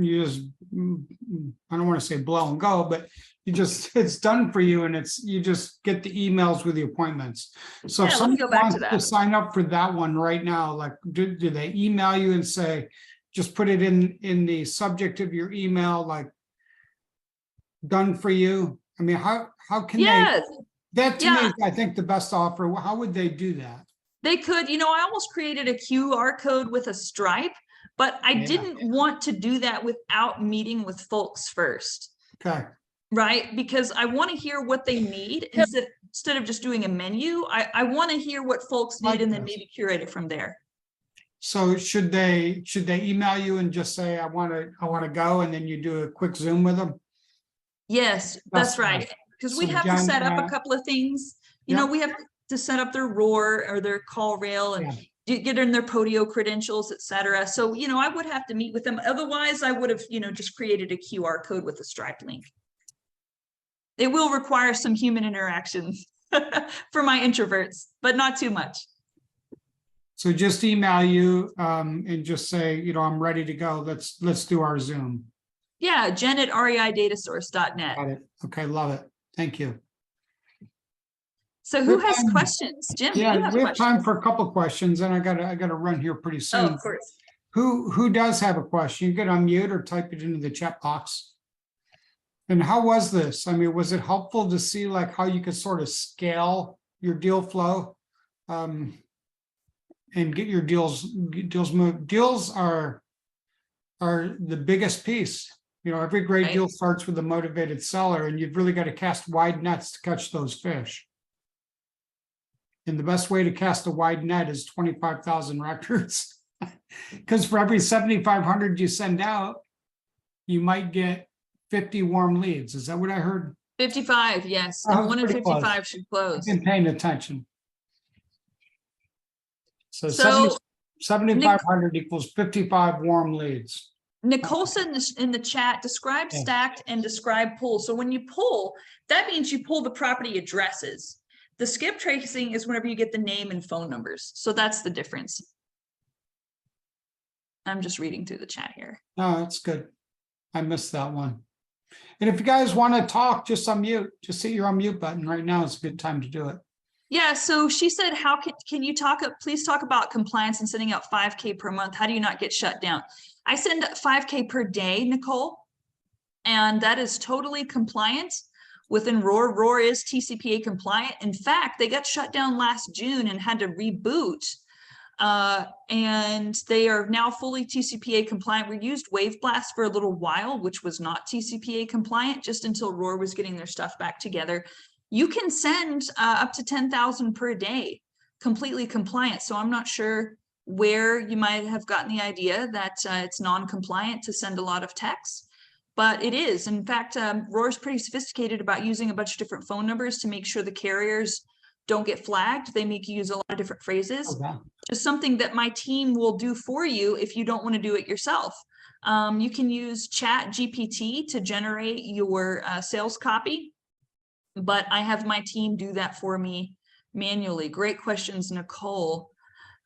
don't want to say blow and go, but it's done for you, and you just get the emails with the appointments. So if Yeah, let me somebody go back to wants to that. sign up for that one right now, like, do they email you and say, just put it in the subject of your email, like, done for you? I mean, how can they, Yes, that to me yeah. is, I think, the best offer. How would they do that? They could, I almost created a QR code with a stripe, but I Yeah. didn't want to do that without meeting with folks first, Okay, right? Because I want to hear what they need instead of just doing a menu. I want to hear what folks need Like and then this. maybe curate it from there. so should they email you and just say, I want to go, and then you do a quick Zoom with them? Yes, that's right. Because we So have to Jen, set up a couple of things. yeah. We have to set up their ROAR or their call rail and get in their Podio credentials, et cetera. So, I would have to meet with them. Otherwise, I would have, just created a QR code with a Stripe link. It will require some human interaction for my introverts, but not too much. So just email you and just say, I'm ready to go. Let's do our Zoom. Yeah, Jen at reidatasource.net. Got it. Okay, love it. Thank you. So who has questions? Jim, do you Yeah, have we have questions? time for a couple questions, and I gotta run here pretty Oh, soon. of course. Who does have a question? You can unmute or type it into the chat box. And how was this? I mean, was it helpful to see like how you could sort of scale your deal flow and get your deals moved? Deals are the biggest piece. Every great deal starts with a motivated seller, and you've really got to cast wide nets to catch those fish. And the best way to cast a wide net is 25,000 records. Because for every 7,500 you send out, you might get 50 warm leads. Is that what I heard? 55, yes. Oh, And 1 in pretty close. 55 should close. I've been paying attention. So, So 7,500 equals 55 warm leads. Nicole said in the chat, describe stacked and describe pull. So when you pull, that means you pull the property addresses. The skip tracing is whenever you get the name and phone numbers. So that's the difference. I'm just reading through the chat here. No, that's good. I missed that one. And if you guys want to talk, just unmute. Just hit your unmute button right now. It's a good time to do it. Yeah, so she said, how can you please talk about compliance and sending out 5K per month? How do you not get shut down? I send 5K per day, Nicole, and that is totally compliant within ROAR. ROAR is TCPA compliant. In fact, they got shut down last June and had to reboot. And they are now fully TCPA compliant. We used Wave Blast for a little while, which was not TCPA compliant, just until ROAR was getting their stuff back together. You can send up to 10,000 per day, completely compliant. So I'm not sure where you might have gotten the idea that it's non-compliant to send a lot of texts, but it is. In fact, ROAR is pretty sophisticated about using a bunch of different phone numbers to make sure the carriers don't get flagged. They make you use a lot of different phrases. Oh, wow. Just something that my team will do for you if you don't want to do it yourself. You can use Chat GPT to generate your sales copy, but I have my team do that for me manually. Great questions, Nicole.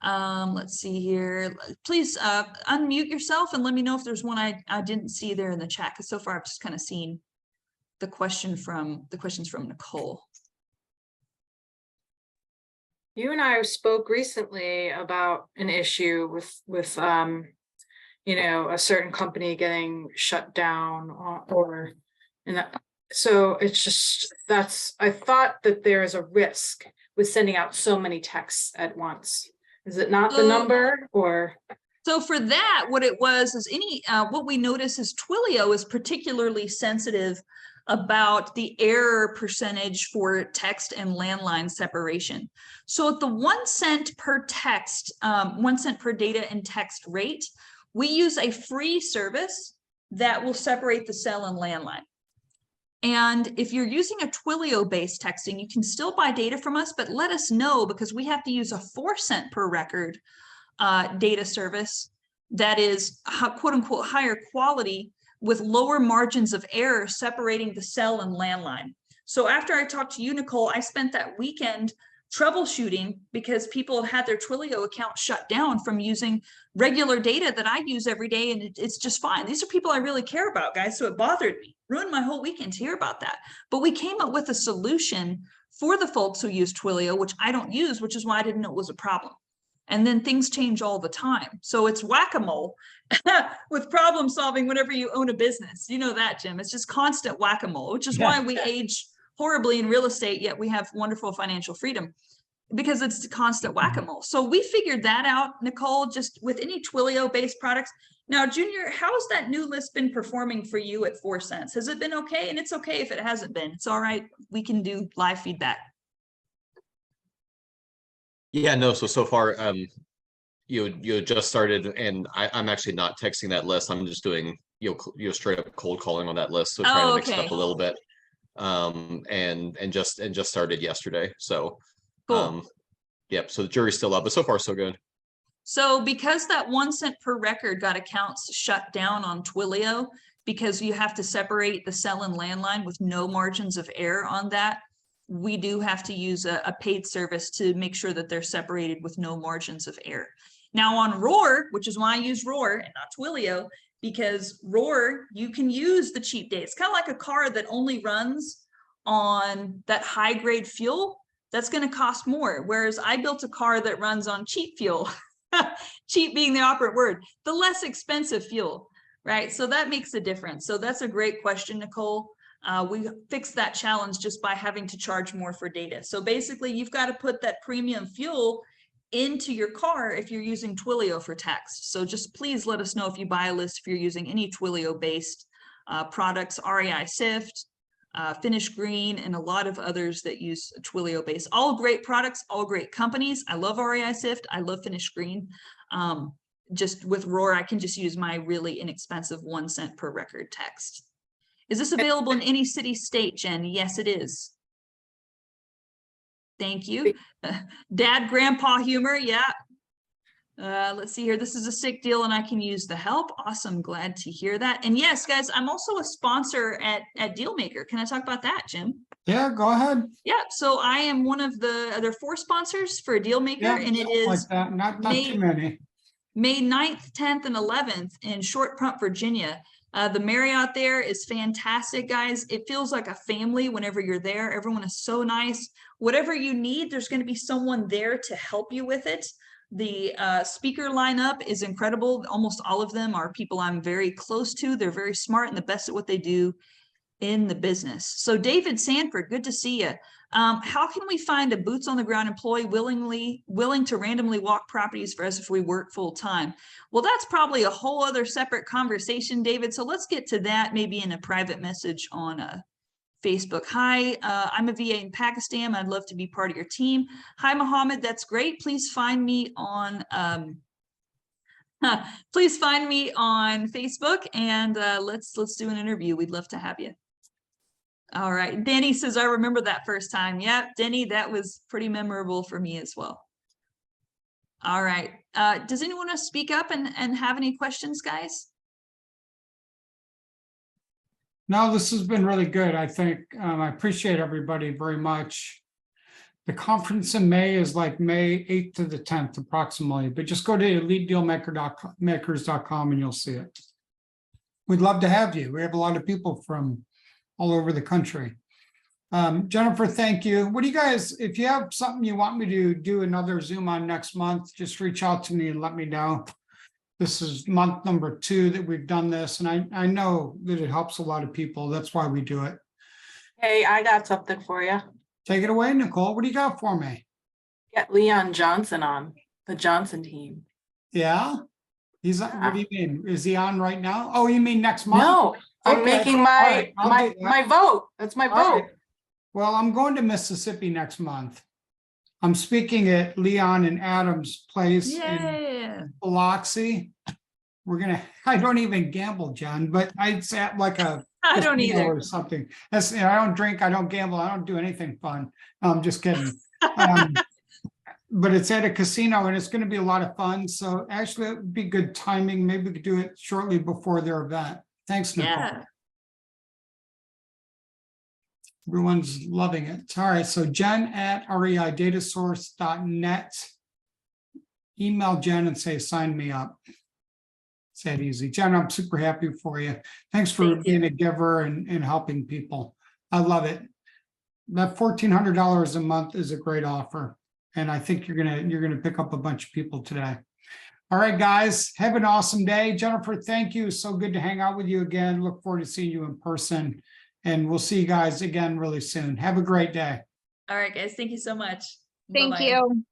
Let's see here. Please unmute yourself and let me know if there's one I didn't see there in the chat, because so far I've just kind of seen the questions from Nicole. You and I spoke recently about an issue with a certain company getting shut down so it's just, I thought that there is a risk with sending out so many texts at once. Is it not the number or? So for that, what it was is what we notice is Twilio is particularly sensitive about the error percentage for text and landline separation. So at the 1 cent per text, 1 cent per data and text rate, we use a free service that will separate the cell and landline. And if you're using a Twilio-based texting, you can still buy data from us, but let us know, because we have to use a 4 cent per record data service that is quote unquote higher quality with lower margins of error separating the cell and landline. So after I talked to you, Nicole, I spent that weekend troubleshooting because people had their Twilio account shut down from using regular data that I use every day, and it's just fine. These are people I really care about, guys, so it bothered me, ruined my whole weekend to hear about that. But we came up with a solution for the folks who use Twilio, which I don't use, which is why I didn't know it was a problem. And then things change all the time. So it's whack-a-mole with problem solving whenever you own a business. You know that, Jim. It's just constant whack-a-mole, which is why we age horribly in real estate, yet we have wonderful financial freedom, because it's constant whack-a-mole. So we figured that out, Nicole, just with any Twilio-based products. Now, Junior, how's that new list been performing for you at 4 cents? Has it been okay? And it's okay if it hasn't been. It's all right. We can do live feedback. Yeah, no. So far, you just started, and I'm actually not texting that list. I'm just doing straight up cold calling on that list. So trying to mix it up a little bit. And just started yesterday. So cool. Yep. So the jury's still up, but so far so good. So because that 1 cent per record got accounts shut down on Twilio, because you have to separate the cell and landline with no margins of error on that, we do have to use a paid service to make sure that they're separated with no margins of error. Now on Roar, which is why I use Roar and not Twilio, because Roar, you can use the cheap data. It's kind of like a car that only runs on that high grade fuel. That's going to cost more. Whereas I built a car that runs on cheap fuel, cheap being the operative word, the less expensive fuel, right? So that makes a difference. So that's a great question, Nicole. We fixed that challenge just by having to charge more for data. So basically you've got to put that premium fuel into your car if you're using Twilio for text. So just please let us know if you buy a list, if you're using any Twilio based products, REI Sift, Finish Green, and a lot of others that use Twilio based. All great products, all great companies. I love REI Sift. I love Finish Green. Just with Roar, I can just use my really inexpensive 1 cent per record text. Is this available in any city, state, Jen? Yes, it is. Thank you. Dad, grandpa humor. Yeah. Let's see here. This is a sick deal and I can use the help. Awesome. Glad to hear that. And yes, guys, I'm also a sponsor at Dealmaker. Can I talk about that, Jim? Yeah, go ahead. Yeah. So I am one of the other 4 sponsors for Dealmaker, and it is like that. Not too many. May 9th, 10th, and 11th in Short Pump, Virginia. The Marriott there is fantastic, guys. It feels like a family whenever you're there. Everyone is so nice. Whatever you need, there's going to be someone there to help you with it. The speaker lineup is incredible. Almost all of them are people I'm very close to. They're very smart and the best at what they do in the business. So David Sanford, good to see you. How can we find a boots on the ground employee willing to randomly walk properties for us if we work full time? Well, that's probably a whole other separate conversation, David. So let's get to that maybe in a private message on Facebook. Hi, I'm a VA in Pakistan. I'd love to be part of your team. Hi, Mohammed. That's great. Please find me on Facebook and let's do an interview. We'd love to have you. All right. Denny says, I remember that first time. Yep, Denny, that was pretty memorable for me as well. All right. Does anyone want to speak up and have any questions, guys? No, this has been really good. I think I appreciate everybody very much. The conference in May is like May 8th to the 10th approximately, but just go to elitedealmakers.com and you'll see it. We'd love to have you. We have a lot of people from all over the country. Jennifer, thank you. What do you guys, if you have something you want me to do another Zoom on next month, just reach out to me and let me know. This is month number 2 that we've done this, and I know that it helps a lot of people. That's why we do it. Hey, I got something for you. Take it away, Nicole. What do you got for me? Get Leon Johnson on the Johnson team. Yeah? He's on, what do you mean? Is he on right now? Oh, you mean next month? No, I'm Okay. making All my right, I'll do that. my vote. That's my All right. vote. Well, I'm going to Mississippi next month. I'm speaking at Leon and Adam's place in Yeah. Biloxi. I don't even gamble, John, but it's at like a I don't casino either. or something. That's, I don't drink, I don't gamble, I don't do anything fun. No, I'm just kidding. But it's at a casino and it's going to be a lot of fun. So actually it would be good timing. Maybe we could do it shortly before their event. Thanks, Nicole. Yeah. Everyone's loving it. All right. So Jen at reidatasource.net. Email Jen and say, sign me up. It's that easy. Jen, I'm super happy for you. Thanks for Thank you. being a giver and helping people. I love it. That $1,400 a month is a great offer. And I think you're gonna pick up a bunch of people today. All right, guys, have an awesome day. Jennifer, thank you. So good to hang out with you again. Look forward to seeing you in person. And we'll see you guys again really soon. Have a great day. All right, guys. Thank you so much. Thank Bye-bye. you.